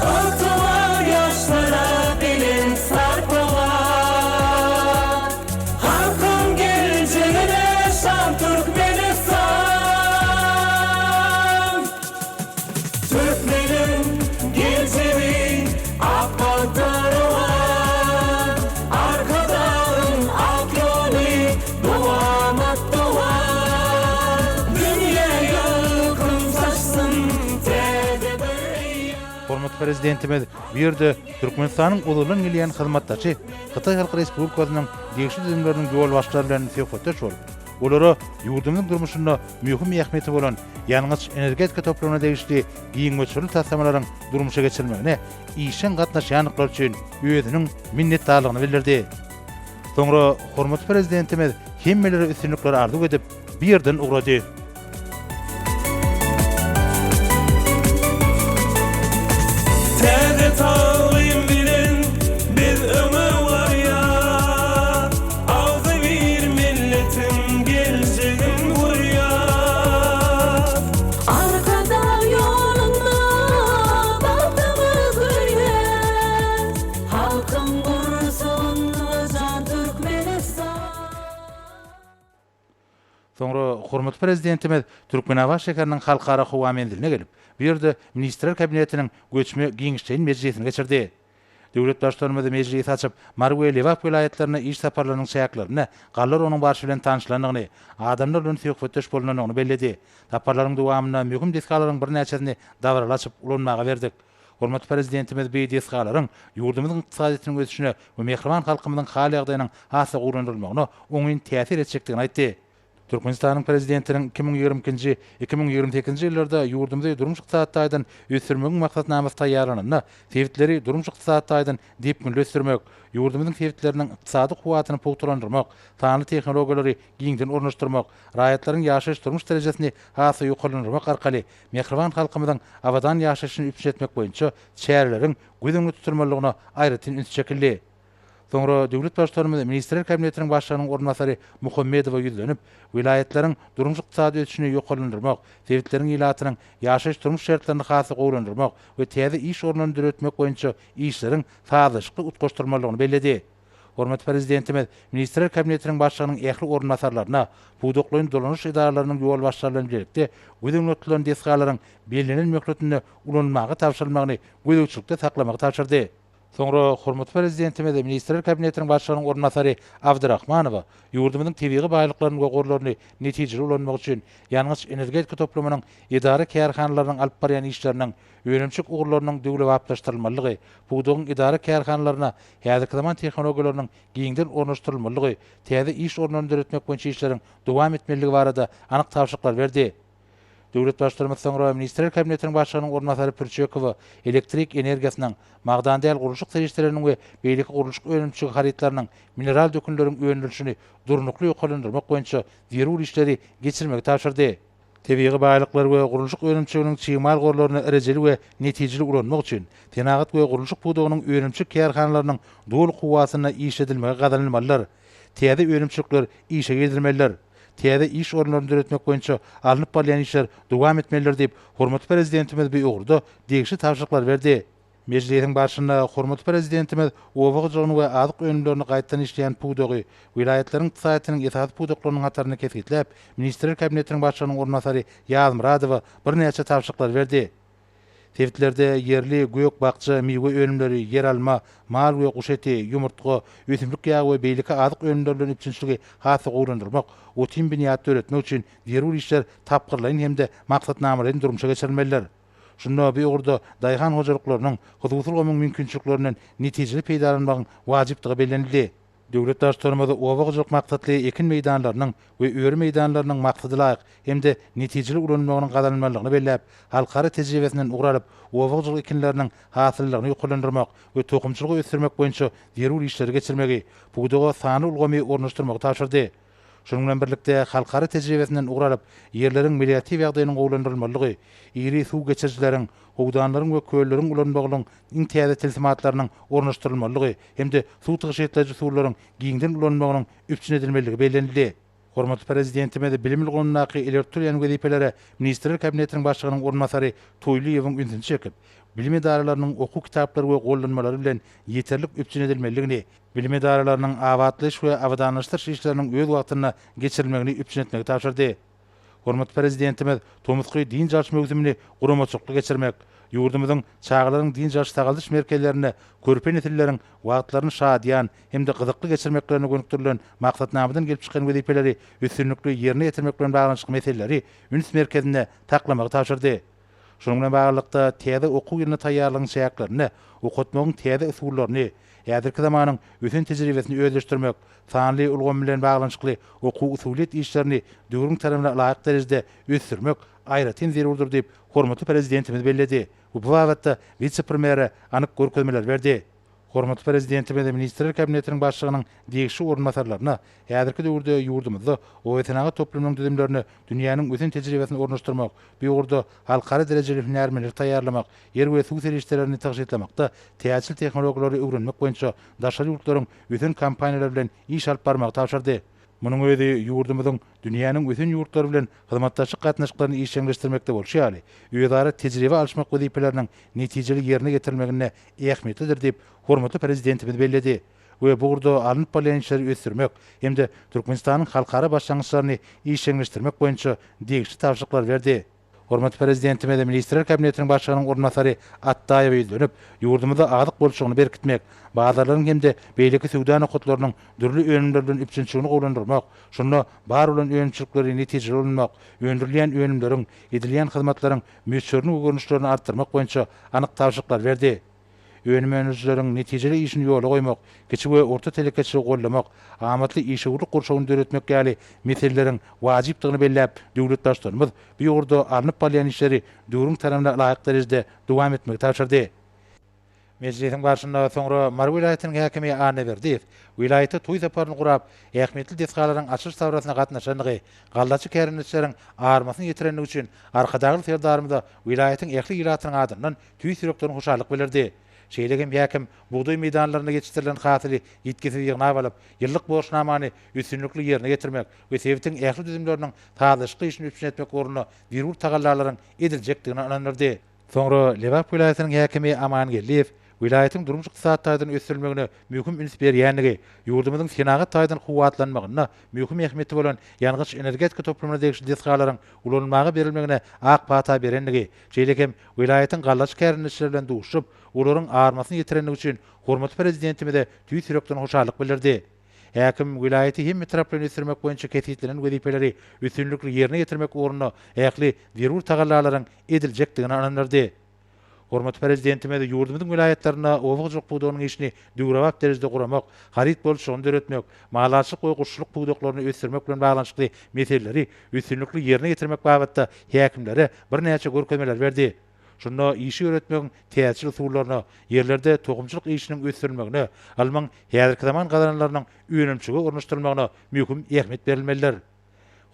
Speaker 8: Atalar yaşlara bilin sarpalar, halkın geleceğine şan Türkmenistan. Türkmenin geleceği akbatarı var, arkadağın ak yolu duamat duvar. Dünya yakın saçsın tede bir.
Speaker 2: Hormat prezidentimiz bir ýerde Türkmenistanyň ulylan gelýän hyzmatdaşy Hytaý Halky Respublikasynyň degişli düzümleriniň ýol başçylary bilen söhbetdeş bolup, olara ýurdumyň durmuşynda mühim ähmiýeti bolan ýalňyz energetika toplaryna degişli giň göçürli tassamalaryň durmuşa geçirilmegine işen gatnaşýanlyklar üçin özüniň minnetdarlygyny bildirdi. Soňra hormat prezidentimiz hemmeleri üstünlikleri arzuw edip bir ýerden ugrady.
Speaker 8: Tede tağlayım bilin biz ömür var ya, ağzı bir milletin geleceğin buraya.
Speaker 7: Arkada yolunda baktığımız ülke, halkın gurusun vacan Türkmenistan.
Speaker 2: Soňra hormat prezidentimiz Türkmenawa şekeriniň halkara howa menziline gelip, bir ýerde ministrler kabinetiniň göçme giňişçiň meclisine geçirdi. Döwlet başlarymyz mejlis açyp Marwe Lewap vilayetlerine iş saparlarynyň şäherlerine gallar onuň barşy bilen tanışlandygyny, adamlar bilen söhbetdeş bolanyny belledi. Saparlaryň dowamyna möhüm diskalaryň bir näçesini davrala açyp ulanmaga berdik. Hormatly prezidentimiz bu diskalaryň ýurdumyzyň ykdysadynyň ösüşine we mehriban halkymyzyň hal ýagdaýynyň hasa gurundyrylmagyna oňyn täsir etjekdigini aýtdy. Türkmenistanyň prezidentiniň 2020-2028 ýyllarda ýurdumyzda durmuş ykdysadyň ösürmegiň maksatnamysy taýýarlanyna, sebitleri durmuş ykdysadyň depgünli ösürmek, ýurdumyzyň sebitleriniň ykdysady kuwatyny pogturandyrmak, tanly tehnologiýalary giňden ornaşdyrmak, raýatlaryň ýaşaýyş durmuş derejesini hasa ýokarlandyrmak arkaly mehriban halkymyzyň abadan ýaşaýyşyny üpsün etmek boýunça şäherleriň güýdüňli tuturmalygyna aýratyn üns çekildi. Soňra döwlet başlarymyz Ministrler Kabinetiniň başlygynyň ornbasary Muhammedowa ýüzlenip, vilayetleriň durmuş ykdysady ösüşini ýokarlandyrmak, sebitleriniň ilatynyň ýaşaýyş durmuş şertlerini hasy gowlandyrmak we täze iş ornlaryny döretmek boýunça işleriň sazyşly utgaşdyrmalygyny belledi. Hormatly prezidentimiz Ministrler Kabinetiniň başlygynyň ähli ornbasarlaryna puwdoklaryň dolanyş idaralarynyň ýol başçylarynyň birlikde güýdüňli ötülen diskalaryň belgilenen möhletini ulanmagy tapşyrylmagyny göýdükçilikde saklamagy tapşyrdy. Soňra hormatly prezidentimiz Ministrler Kabinetiniň başlygynyň ornbasary Abdurrahmanowa ýurdumyzyň tebigy baýlyklaryny we gorlaryny netijeli ulanmak üçin ýalňyz energetika toplamynyň idara kärhanalarynyň alyp barýan işleriniň önemçik ugurlarynyň döwlet wagtlaşdyrylmalygy, puwdogyň idara kärhanalaryna häzirki zaman tehnologiýalarynyň giňden ornaşdyrylmalygy, täze iş ornlaryny döretmek boýunça işleriň dowam etmeligi barada anyk tapşyryklar berdi. Döwlet başlarymyz soňra Ministrler Kabinetiniň başlygynyň ornbasary Pürçekowa elektrik energiýasynyň magdan däl gurulşyk serişleriniň we beýleki gurulşyk önemçi haritlarynyň mineral dökünleriň öňdürüşini durnukly ýokarlandyrmak boýunça zerur işleri geçirmegi tapşyrdy. Tebigy baýlyklar we gurulşyk önemçiginiň çyýmal gorlaryny erejeli we netijeli ulanmak üçin tenagat we gurulşyk puwdogynyň önemçi kärhanalarynyň dol kuwasyna iş edilmegi gadanylmalylar. Täze önemçilikler işe girilmeliler. Täze iş ornlaryny döretmek boýunça alınıp barýan işler dowam etmeliler diýip hormatly prezidentimiz bu ugurda degişli tapşyryklar berdi. Mejlisiň başynda hormatly prezidentimiz owagyjygyny we azyk önümlerini gaýtan işleýän puwdogy vilayetleriň ykdysadynyň esas puwdoklarynyň hataryny kesilip, Ministrler Kabinetiniň başlygynyň ornbasary Ýazym Radowa bir näçe tapşyryklar berdi. Sebitlerde yerli göýök bakça, miwe önümleri, yer alma, mal we guş eti, ýumurtga, ösümlik ýagy we beýleki azyk önümlerden üçinçiligi hasy gowlandyrmak, otin biniýat öğretmek üçin zerur işler tapgyrlaryň hemde maksatnamalaryny durmuşa geçirmeliler. Şunda bir ugurda daýhan hojalyklarynyň huzursal gomyň mümkinçiliklerinden netijeli peýdalanmagyň wajypdygy bellenildi. Döwlet başlarymyz owagyjylyk maksatly ekin meýdanlarynyň we öýre meýdanlarynyň maksady laýyk hemde netijeli ulanmagynyň gadanylmalygyny belläp, halkara tejribesinden uguralyp, owagyjylyk ekinleriniň hasyllygyny ýokarlandyrmak we tokumçylygy ösdürmek boýunça zerur işleri geçirmegi, puwdoga sany ulgamy ornaşdyrmagy tapşyrdy. Şonuň bilen birlikde halkara tejribesinden uguralyp, ýerleriň meliorativ ýagdaýynyň gowlandyrylmalygy, iri suw geçirjileriň, howdanlaryň we kölleriň ulanmagynyň iň täze tilsimatlarynyň ornaşdyrylmalygy hemde suw tygyşetleji suwlaryň giňden ulanmagynyň üpsün edilmeligi bellenildi. Hormatly prezidentimiz bilimli gonundaky elektriýan wezipeleri Ministrler Kabinetiniň başlygynyň ornbasary Toýluýewiň ünsüni çekip, bilim idaralarynyň okuw kitaplary we gollanmalary bilen ýeterlik üpsün edilmeligini, bilim idaralarynyň awatlyş we awadanlaşdyryş işleriniň öz wagtyna geçirilmegini üpsün etmegi tapşyrdy. Hormatly prezidentimiz Tomuzky din jarş mögzümini guramaçykly geçirmek, ýurdumyzyň çağlaryň din jarş tagaldyş merkezlerine körpe netilleriň wagtlaryny şadyan hemde gyzykly geçirmeklerini gönükdirilen maksatnamadan gelip çykan wezipeleri üstünlikli ýerine ýetirmek bilen baglanyşyk meseleleri üns merkezine taklamagy tapşyrdy. Şonuň bilen baglykda täze okuw ýylyny taýýarlagyň şäherlerini, okutmagyň täze usullaryny, häzirki zamanyň ösen tejribesini özleşdirmek, sanly ulgam bilen baglanyşykly okuw usuliýet işlerini döwrüň tarapyna laýyk derejede ösdürmek aýratyn zerurdur diýip hormatly prezidentimiz belledi. Bu wagtda vice-premier anyk görkezmeler berdi. Hormatly prezidentimiz Ministrler Kabinetiniň başlygynyň degişli ornbasarlaryna häzirki döwürde ýurdumyzda owasynaga toplamyň düzümlerini dünýäniň ösen tejribesini ornaşdyrmak, bu ýurda halkara derejeli hünärmenleri taýýarlamak, yer we suw serişlerini taşytlamakda täzeli tehnologiýalary öwrenmek boýunça daşary ýurtlaryň ösen kampaniýalary bilen iş alyp barmagy tapşyrdy. Munyň özi ýurdumyzyň dünýäniň ösen ýurtlary bilen hyzmatdaşlyk gatnaşyklaryny işleňleşdirmekde bolýaly. Öýdara tejribe alşmak wezipeleriniň netijeli ýerine getirilmegine ähmiýetlidir diýip hormatly prezidentimiz belledi. We bu gurda alınıp barýan işleri ösdürmek hemde Türkmenistanyň halkara başlangyçlaryny işleňleşdirmek boýunça degişli tapşyryklar berdi. Hormatly prezidentime de Ministrler Kabinetiniň başlygynyň ornatary Attaýew ýüzlenip, ýurdumyzda azyk bolşugyny berkitmek, bazarlaryň hemde beýleki suwda nokatlarynyň dürli önümler bilen ipçinçigini gowlandyrmak, şonu bar bolan öňçilikleri netije bolanmak, öndürilen önümleriň, edilýän hyzmatlaryň müsörni görnüşlerini artdyrmak boýunça anyk tawşyklar berdi. Önümönüzleriň netijeli işini ýola goýmak, kiçik we orta telekeçi gollamak, amatly işgurluk gurşagyny döretmek ýaly meseleleriň wajypdygyny belläp, döwlet başlarymyz bu ýurda alınıp balyan işleri döwrüň tarapyna laýyk derejede dowam etmegi taşyrdy. Meclisiň başynda soňra Mar vilayatynyň häkimi Ane Berdiýew, vilayatda toý saparyny gurap, ähmetli deskalaryň açyş tawrasyna gatnaşanlygy, gallaçy kärinçleriň armasyny ýetirenlik üçin arkadagy serdarymyza vilayatyň ähli ýylatynyň adyndan tüý süreklerini hoşallyk bildirdi. Şeýlegem ýakim buğday meýdanlaryna geçirilen hatyly ýetkisi ýygna alyp, ýyllyk borçnamany üstünlikli ýerine getirmek we sebitiň ähli düzümleriniň taýdaşyky işini üstün etmek ornuny zerur tagallalaryň ediljekdigini anandyrdy. Soňra Lewap vilayatynyň häkimi Aman Gelliýew vilayatyň durmuş ykdysadyň ösürilmegine möhüm üns berýänligi, ýurdumyzyň senagat taýdan kuwatlanmagyna möhüm ähmeti bolan ýalgyç energetika toplamyna degişli deskalaryň ulanmagy berilmegine ak pata berenligi, şeýlekem vilayatyň gallaç kärinçleri bilen duşup, olaryň armasyny ýetirenlik üçin hormatly prezidentime de tüý sürekden hoşallyk bildirdi. Häkim vilayaty hem metropolin ösürmek boýunça ketýetlen wezipeleri üstünlikli ýerine getirmek ornuny ähli zerur tagallalaryň ediljekdigini anandyrdy. Hormatly prezidentime de ýurdumyzyň vilayatlaryna owagçylyk puwdogynyň işini döwrewap derejede guramak, harit bolşugyny döretmek, malaçyk we guşçuluk puwdoklaryny ösürmek bilen baglanşykly meseleleri üstünlikli ýerine getirmek babatda häkimlere birnäçe görkezmeler berdi. Şunu işi öğretmenin täsir usullaryna, yerlerde tohumçylyk işiniň ösürilmegine, almaň häzirki zaman gazananlarynyň öňümçigi ornaşdyrylmagyna möhüm ähmet berilmeliler.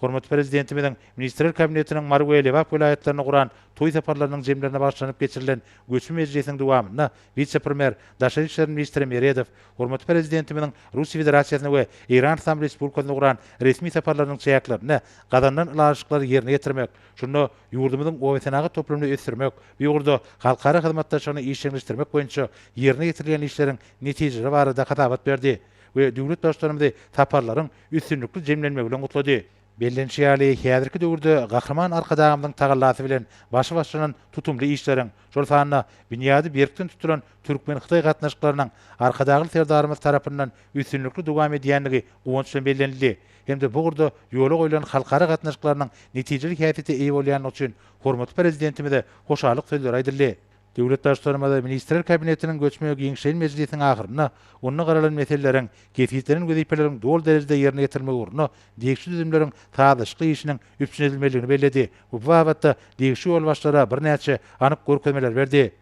Speaker 2: Hormatly prezidentimiň Ministrler Kabinetiniň Mar we Lewap vilayatlaryna guran toý saparlarynyň jemlerine başlanyp geçirilen göçmü meclisiniň dowamyna vice-premier Daşary işleri ministri Meredow, hormatly prezidentimiň Russiýa Federasiýasyna we İran Islam Respublikasyna guran resmi saparlarynyň çäklaryny gadandan ulaşyklary ýerine getirmek, şunu ýurdumyzyň owetanagy toplamyny ösürmek, bu ýurda halkara hyzmatdaşlygyny işleňdirmek boýunça ýerine getirilen işleriň netijeleri barada hatabat berdi we döwlet başlarymyzy saparlaryň üstünlikli jemlenmegi bilen gutlady. Bellenşýäli häzirki döwürde gahraman arkadagymyň tagallasy bilen başy-başynyň tutumly işleriň, şol sanyna bünyady berkden tutulan Türkmen Hytaý gatnaşyklarynyň arkadagy serdarymyz tarapyndan üstünlikli dowam edýänligi gowunç bilen bellenildi. Hemde bu gurda ýola goýulan halkara gatnaşyklarynyň netijeli häsiýeti eý bolýany üçin hormatly prezidentime de hoşallyk sözleri aýdyldy. Döwlet başlarymyza Ministrler Kabinetiniň göçme Giňşeýil Mejlisiniň ahyrynda onuň garalan meseleleriň, kefiýetleriň wezipeleriň dol derejede ýerine getirmek urunly degişli düzümleriň taýdaşyky işiniň üpçün edilmeligini belledi. Bu babatda degişli ýol başlara birnäçe anyk görkezmeler berdi.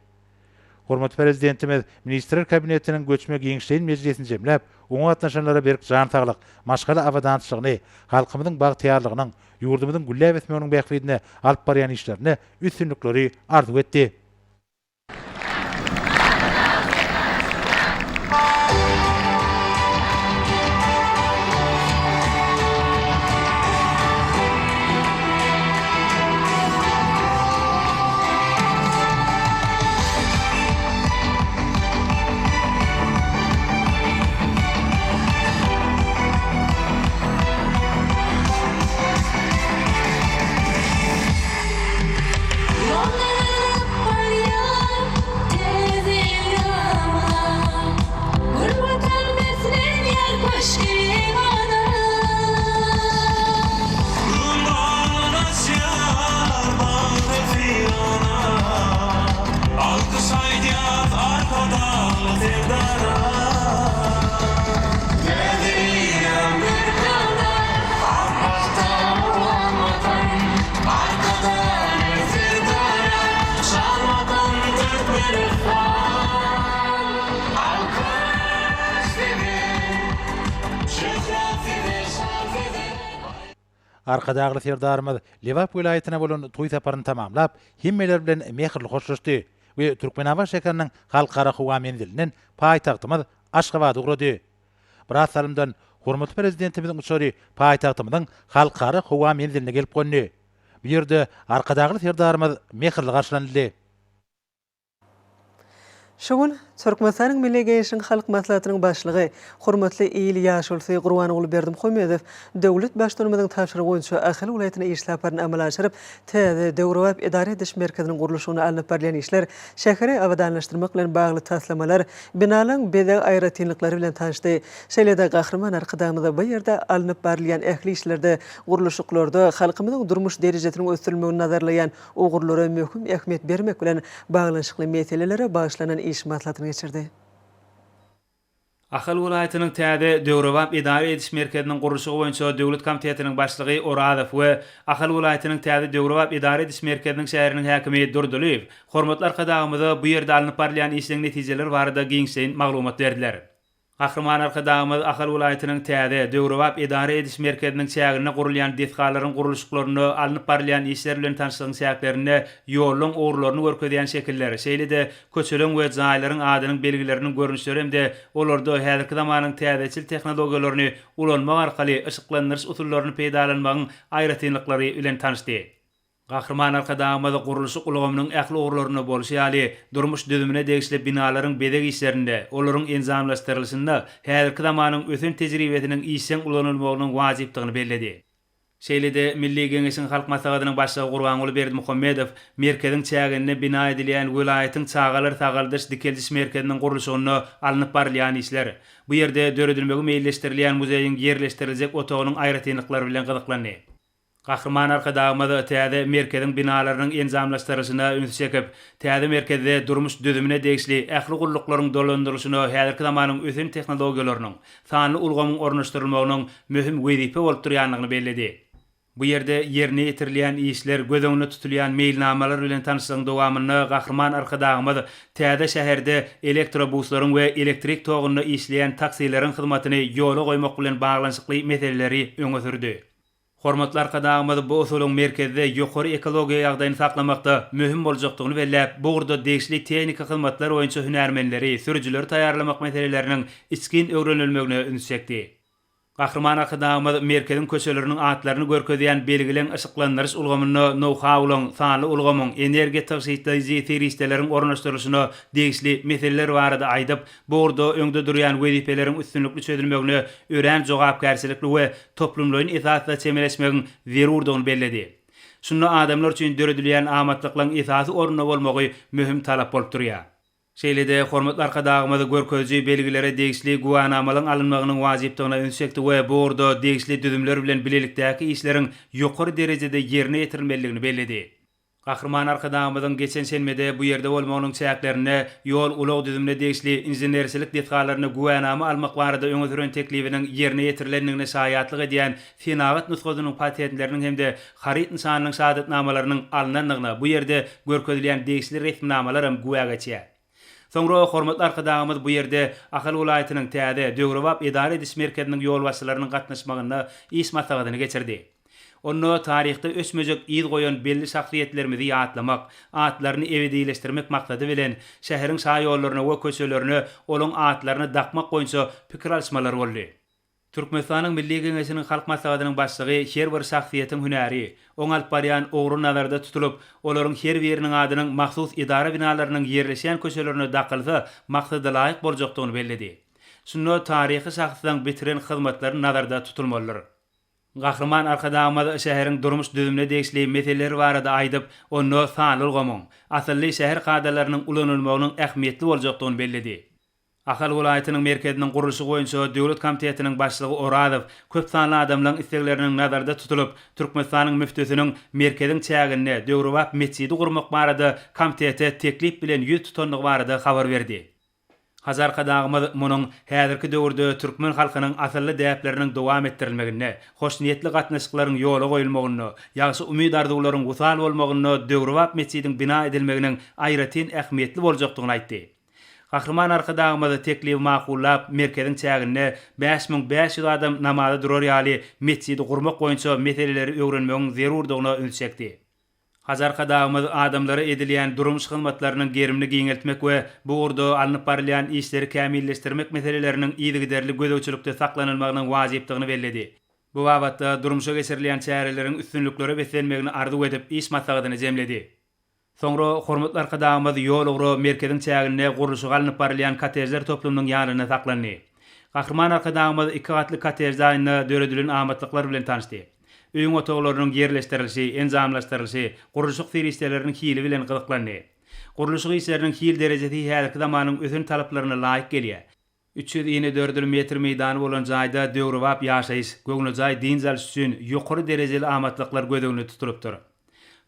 Speaker 2: Hormatly prezidentimiz Ministrler Kabinetiniň göçme Giňşeýil Mejlisini jemläp, oňa gatnaşanlara berk jan saglyk, maşgala awadançylygyny, halkymyzyň bagtyarlygynyň, ýurdumyzyň gülläp etmeginiň bähbidine alyp barýan işlerine üstünlikleri arzu etdi. Arkadagy serdarymyz Lewap vilayatyna bolan toý saparyny tamamlap, himmeler bilen mehirli hoşlaşdy we Türkmenawa şäheriniň halkara howamendiliniň paýtagtymyz Aşgabatda gurady. Biraz salymdan hormatly prezidentimiziň uçary paýtagtymyzyň halkara howamendiline gelip gönni. Bu ýerde arkadagy serdarymyz mehirli garşylandy.
Speaker 1: Şoň Türkmenistan'ın Milli Gençlik Halk Maslahatynyň başlygy hormatly İl Ýaşulsy Gurbanoğlu Berdimuhammedow döwlet başdanymynyň tapşyrygy boýunça Ahal welaýatyna işläparyny amala aşyryp täze döwrewap idare ediş merkeziniň gurulşyny alyp barýan işler, şäheri awadanlaşdyrmak bilen bagly taslamalar, binalaryň bede aýratynlyklary bilen tanışdy. Şeýle-de gahrman arkadamyzda bu ýerde alyp barýan ähli işlerde, gurulşyklarda halkymyzyň durmuş derejesini ösdürmegini nazarlayan ugurlara möhüm ähmiýet bermek bilen baglanşykly meselelere başlanan iş maslahatyny geçirdi.
Speaker 15: Ahal welaýatynyň täze döwrewap idare ediş merkeziniň gurulşygy boýunça döwlet komitetiniň başlygy Oradow we Ahal welaýatynyň täze döwrewap idare ediş merkeziniň şäheriniň häkimi Durdulyp, hormatly arkadamyzda bu ýerde alynyp barýan işleň netijeleri barada giňseň maglumat berdiler. Gahrman arkadamyz Ahal welaýatynyň täze döwrewap idare ediş merkeziniň çägine gurulýan dethgalaryň gurulşyklaryny alynyp barýan işler bilen tanışlygyň säklerini, ýoluň ugurlaryny görkezýän şekilleri, şeýle-de köçeleň we jaýlaryň adynyň belgileriniň görünüşleri hem-de olarda häzirki zamanyň täzeçil tehnologiýalaryny ulanmak arkaly ışyklandyrys usullaryny peýdalanmagyň aýratynlyklary bilen tanışdy. Gahrman arkadamyz gurulşy ulamynyň ähli ugurlaryny bolşy ýaly durmuş düzümine degişli binalaryň bedek işlerinde, olaryň enzamlaşdyrylşynda häzirki zamanyň ötün tejribesiniň işen ulanylmagynyň wajypdygyny bellädi. Şeýle-de Milli Geňeşiň Halk Maslahatynyň başlygy Gurbanoğlu Berdimuhammedow merkeziň çägine bina edilýän welaýatyň çağalar tagaldyş dikeldiş merkeziniň gurulşyny alynyp barýan işler. Bu ýerde döredilmegi meýilleşdirilýän muzeýiň ýerleşdiriljek otagynyň aýratynlyklary bilen gyzyklandy. Gahrman arkadamyz täze merkeziň binalarynyň enzamlaşdyrylyşyna üns çekip, täze merkezde durmuş düzümine degişli ähli guruluklaryň dolandyrylşyny häzirki zamanyň ötün tehnologiýalarynyň sanly ulgamyň ornaşdyrylmagynyň möhüm wezipe bolup durýanlygyny bellädi. Bu ýerde ýerine ýetirilýän işler, göz öňüne tutulýan meýilnamalar bilen tanışlygyň dowamyny Gahrman arkadamyz täze şäherde elektrobuslaryň we elektrik togyny işleýän taksileriň hyzmatyny ýola goýmak bilen baglanşykly meseleleri öňe sürdi. Hormatly arkadamyz bu usulyň merkezde ýokary ekologiýa ýagdaýyny saklamakda möhüm boljakdygyny belläp, bu urda degişli tehnika hyzmatlar boýunça hünärmenleri, sürüjileri taýýarlamak meseleleriniň içkin öwrenilmegine üns çekdi. Gahrman arkadamyz merkeziň köçeleriniň atlaryny görkezýän belgilen ışyklandyrys ulgamyny, know-howlaň, sanly ulgamyň, energiýa taşyýyjy teristeleriň ornaşdyrylşyny degişli meseleler barada aýdyp, bu urda öňde durýan wezipeleriň üstünlikli çözülmegini, ören jogapkärçilikli we toplumlaryň esasda çemeleşmegiň zerurdygyny bellädi. Şunu adamlar üçin döredilýän amatlyklyň esasy ornuna bolmagy möhüm talap bolup durýar. Şeýle-de hormatly arkadagymyzy görkezji belgilere degişli guwanamalaryň alynmagynyň wajypdygyna üns çekdi we bu urda degişli düzümler bilen bilelikdäki işleriň ýokary derejede ýerine ýetirilmeligini bellädi. Gahrman arkadagymyzyň geçen senmede bu ýerde bolmagynyň çäklerini, ýol ulag düzümine degişli injenerçilik detgallaryny guwanama almak barada öňe süren teklifiniň ýerine ýetirilýändigine şaýatlyk edýän Fenagat nusgasynyň patentleriniň hem-de harit nysanynyň şahadatnamalarynyň alynandygyna bu ýerde görkezilýän degişli resmnamalar hem guwaga çär. Soňra hormatly arkadagymyz bu ýerde Ahal welaýatynyň täze döwrewap idare ediş merkeziniň ýol başçylarynyň gatnaşmagyna iş maslahatyny geçirdi. Onu taryhda ösmejek ýyl goýan belli şahsiýetlerimizi ýatlamak, atlaryny ebedileşdirmek maksady bilen şäheriň şaý ýollaryny we köçelerini olaň atlaryny dakmak boýunça pikir alşmalar boldy. Türkmenistanyň Milli Geňeşiniň Halk Maslahatynyň başlygy her bir şahsiýetiň hünäri, oň alyp barýan ogry nazarda tutulup, olaryň her biriniň adynyň mahsus idara binalarynyň ýerleşýän köçelerini dakylsa, maksady laýyk boljakdygyny bellädi. Şunu taryhy şahsydan bitiren hyzmatlary nazarda tutulmalydyr. Gahrman arkadagymyz şäheriň durmuş düzümine degişli meseleler barada aýdyp, onu sanly ulgamyň, asylly şäher gadalarynyň ulanylmagynyň ähmiýetli boljakdygyny bellädi. Ahal welaýatynyň merkeziniň gurulşy boýunça döwlet komitetiniň başlygy Oradow köp sanly adamlaryň istekleriniň nazarda tutulup, Türkmenistanyň müftüsiniň merkeziň çägine döwrewap mescidi gurmak barada komitete teklip bilen ýüz tutanlygy barada habar berdi. Hazar kadagymyz munyň häzirki döwürde türkmen halkynyň asylly däpleriniň dowam etdirilmegine, hoşniýetli gatnaşyklaryň ýola goýulmagyny, ýaşy umyd arzuwlaryň gusal bolmagyny döwrewap mescidiň bina edilmeginiň aýratyn ähmiýetli boljakdygyny aýtdy. Gahrman arkadagymyzy teklif makullap merkeziň çägine 5500 adam namaza durar ýaly mescidi gurmak boýunça meseleleri öwrenmegiň zerurdygyna üns çekdi. Hazar kadagymyz adamlara edilýän durmuş hyzmatlarynyň gerimini giňeltmek we bu urda alynyp barýan işleri kämilleşdirmek meseleleriniň ýygyderli gözegçilikde saklanylmagynyň wajypdygyny bellädi. Bu wagtda durmuşa geçirilýän çäreleriň üstünlikleri besenmegini arzu edip iş maslahatyny jemledi. Soňra hormatly arkadaşymyz ýol ugry merkeziň çägine gurulşy galanyp barlayan kotejler toplumynyň ýanyna saklandy. Gahrman arkadaşymyz 2 gatly kotejdaýyny döredilen amatlyklar bilen tanışdy. Öýüň otoglarynyň yerleşdirilişi, enzamlaşdyrylyşy, gurulşy firistleriniň hili bilen gyzyklandy. Gurulşy işleriniň hil derejesi häzirki zamanyň özüň talaplaryna laýyk gelýär. 324 metr meýdany bolan jaýda döwrewap ýaşaýyş, göňüljay dinjal üçin ýokary derejeli amatlyklar gödegini tuturypdyr.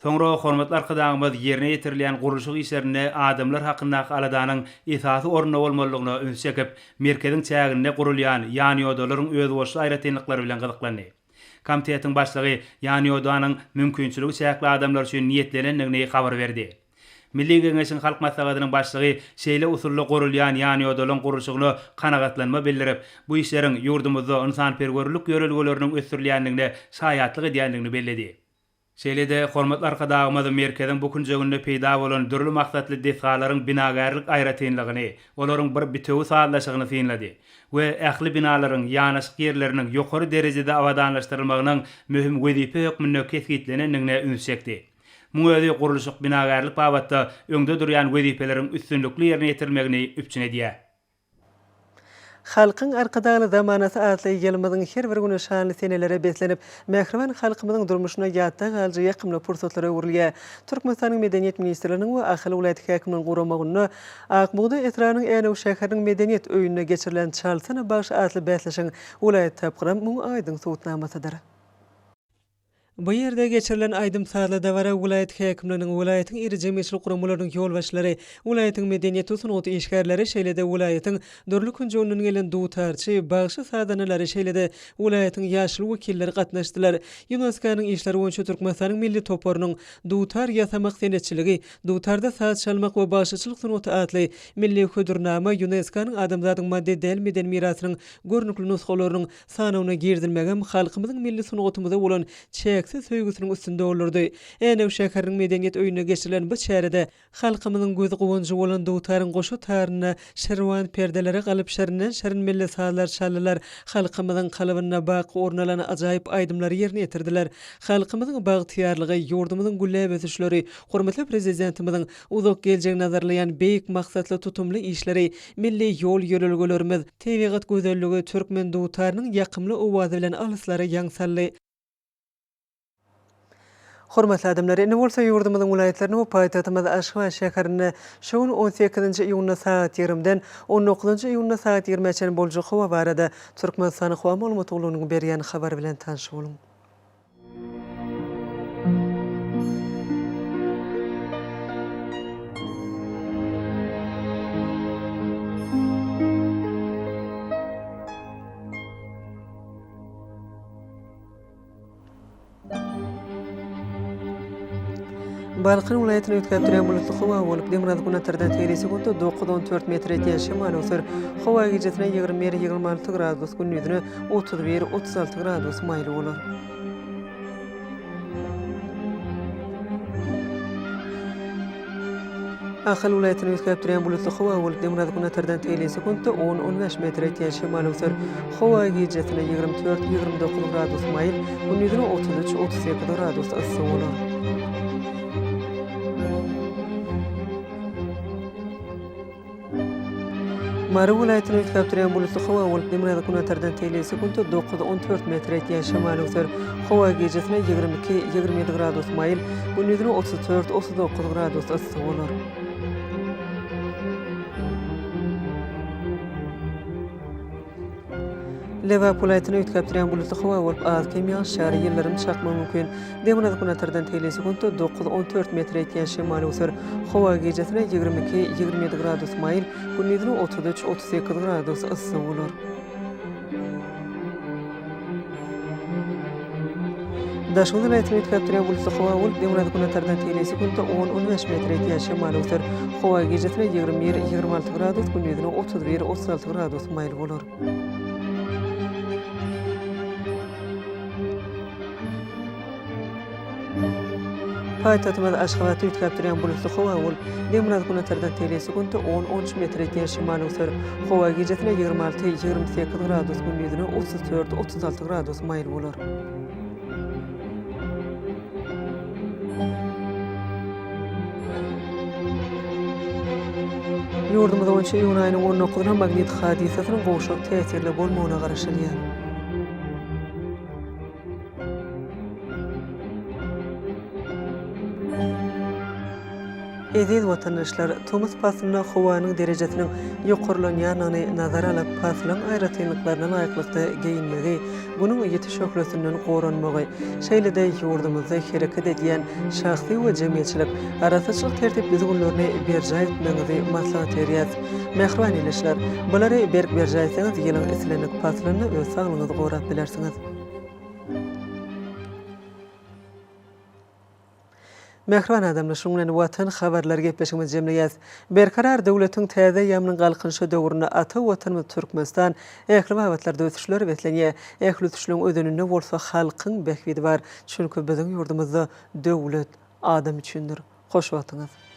Speaker 15: Soňra hormatly arkadaşymyz ýerine ýetirilýän gurulşy işlerine adamlar hakyndaky aladanyň esasy ornuna bolmalygyna üns çekip, merkeziň çägine gurulýan ýany odalaryň öz boşly aýratynlyklary bilen gyzyklandy. Komitetiň başlygy ýany odanyň mümkinçiligi çäkli adamlar üçin niýetlenendigini habar berdi. Milli Geňeşiň halk maslahatynyň başlygy şeýle usully gurulýan ýany odalyň gurulşygyna kanagatlanma bildirip, bu işleriň ýurdumyzda insanperwerlik ýörelgeleriniň ösürilýändigine şaýatlyk edýändigini belledi. Şeýle-de hormatly arkadaşymyz merkeziň bu günjeginde peýda bolan dürli maksatly defgalaryň binagarlyk aýratynlygyny, olaryň bir bitewi sağlaşygyny fiňledi we ähli binalaryň ýanaşyk ýerleriniň ýokary derejede awadanlaşdyrylmagynyň möhüm wezipe hökmünde kesgitlenendigine üns çekdi. Muňa gurulşyk binagarlyk babatda öňde durýan wezipeleriň üstünlikli ýerine ýetirilmegini üpçün edýär.
Speaker 1: Halkyň arkadagy zamanasy atly ýylymyzyň her bir güni şanly senelere beslenip, mähriban halkymyzyň durmuşyna ýatda galyjy ýakymly pursatlary urilýar. Türkmenistanyň Medeniýet ministrliginiň we Ahly welaýat häkiminiň guramagyny Akmugda Etranyň Änew şäheriniň medeniýet öýünde geçirilen çalsyna baş atly bäsleşiň welaýat tapgyram muň aýdyň sowutnamasydyr. Bu ýerde geçirilen aýdym saatly dawara welaýat häkimliginiň welaýatyň iri jemgyýetçilik guramalarynyň ýolbaşçylary, welaýatyň medeniýet usunuty işgärleri şeýle-de welaýatyň dörli kunjogyndan gelen duwtarçy, bagşy sadanalary şeýle-de welaýatyň ýaşly wekilleri gatnaşdylar. UNESCO-nyň işleri boýunça Türkmenistanyň milli toporunyň duwtar ýasamak senetçiligi, duwtarda saat çalmak we bagşyçylyk sunuty atly milli hödürnama UNESCO-nyň adamzadyň maddi däl mirasynyň görnükli nuskalarynyň sanawyna girdilmegem halkymyzyň milli sunutymyza bolan çäksiz söýgüsiniň üstünde bolurdy. Änew şäheriniň medeniýet öýüne geçirilen bu çärede halkymyzyň gözi gowunjy bolan duwtaryň goşu taryna şerwan perdelere galyp şerin milli saatlar çaldylar. Halkymyzyň kalybyna baky ornalan ajaýyp aýdymlary ýerine ýetirdiler. Halkymyzyň bagtyýarlygy, ýurdumyzyň güllebesişleri, hormatly prezidentimiziň uzak geljek nazarlayan beýik maksatly tutumly işleri, milli ýol ýörelgelerimiz, tebigat gözelligi türkmen duwtarynyň ýakymly owazy bilen alyslary ýaňsally. Hormatly adamlar, indi bolsa ýurdumyzyň welaýatlaryny we paýtagtymyz Aşgabat şäherine şoň 18-nji iýuny saat 20-den 19-njy iýuny saat 20-çe boljak howa barada Türkmenistanyň howa maglumatlarynyň berýän habar bilen tanşy boluň. Balqın welaýatyny ötkäp duran bulutly howa bolup, Demiraz güneterden tegri sekundy 9-14 metr ýetýän şemal ösür. Howa gijetine 20-26 gradus, gündüzüne 31-36 gradus maýly bolar. Ahly welaýatyny ötkäp duran bulutly howa bolup, Demiraz güneterden tegri sekundy 10-15 metr ýetýän şemal ösür. Howa gijetine 24-29 gradus maýly, gündüzüne 33-38 gradus ysy bolar. Mary welaýatyny ötkäp duran bulutly howa bolup, Demiraz güneterden tegri sekundy 9-14 metr ýetýän şemal ösür. Howa gijetine 22-27 gradus maýly, gündüzüne 34-39 gradus ysy bolar. Lewap welaýatyny ötkäp duran bulutly howa bolup, az kem ýaşary ýerleriň çakmagy mümkin. Demiraz güneterden tegri sekundy 9-14 metr ýetýän şemal ösür. Howa gijetine 22-27 gradus maýly, gündüzüne 33-38 gradus ysy bolar. Daşgyň welaýatyny ötkäp duran bulutly howa bolup, Demiraz güneterden tegri sekundy 10-15 metr ýetýän şemal ösür. Howa gijetine 21-26 gradus, gündüzüne 31-36 gradus maýly bolar. Paýtagtymyz Aşgabatda ötkäp duran bulutly howa bolup, Demiraz güneterden tegri sekundy 10-13 metr ýetýän şemal ösür. Howa gijetine 26-28 gradus, gündüzüne 34-36 gradus maýly bolar. Yurdumyzda onça ýygyň aýynyň 19-na magnit hadisasynyň gowşak täsirli bolmagyna garaşylýar. Eziz vatandaşlar, Thomas Paslyna howanyň derejesiniň ýokarlanýanyny nazara alyp paslyň aýratynlyklaryna laýyklykda geyinmegi, bunyň ýetiş şöhlesinden goranmagy, şeýle-de ýurdumyzda hereket edýän şahsy we jemgyýetçilik arasaçylyk tertip düzgünlerini berjä etmegi maslahat berýär. Mehriban eleşler, bulary berk berjäýsiňiz ýylyň islenik Paslyny öz saglygyňyzy gorap bilersiňiz. Mehriban adamlar, şuňlan watan habarlar gepleşigimiz jemleýäs. Berkarar döwletiň täze ýamynyň galkynşy döwrüne ata watanymyz Türkmenistan ähli wagtlarda ötüşler betlenýär. Ähli ötüşlüň ödeninde bolsa halkyň bekbidi bar. Çünki biziň ýurdumyzda döwlet adam üçindir. Hoş wagtyňyz.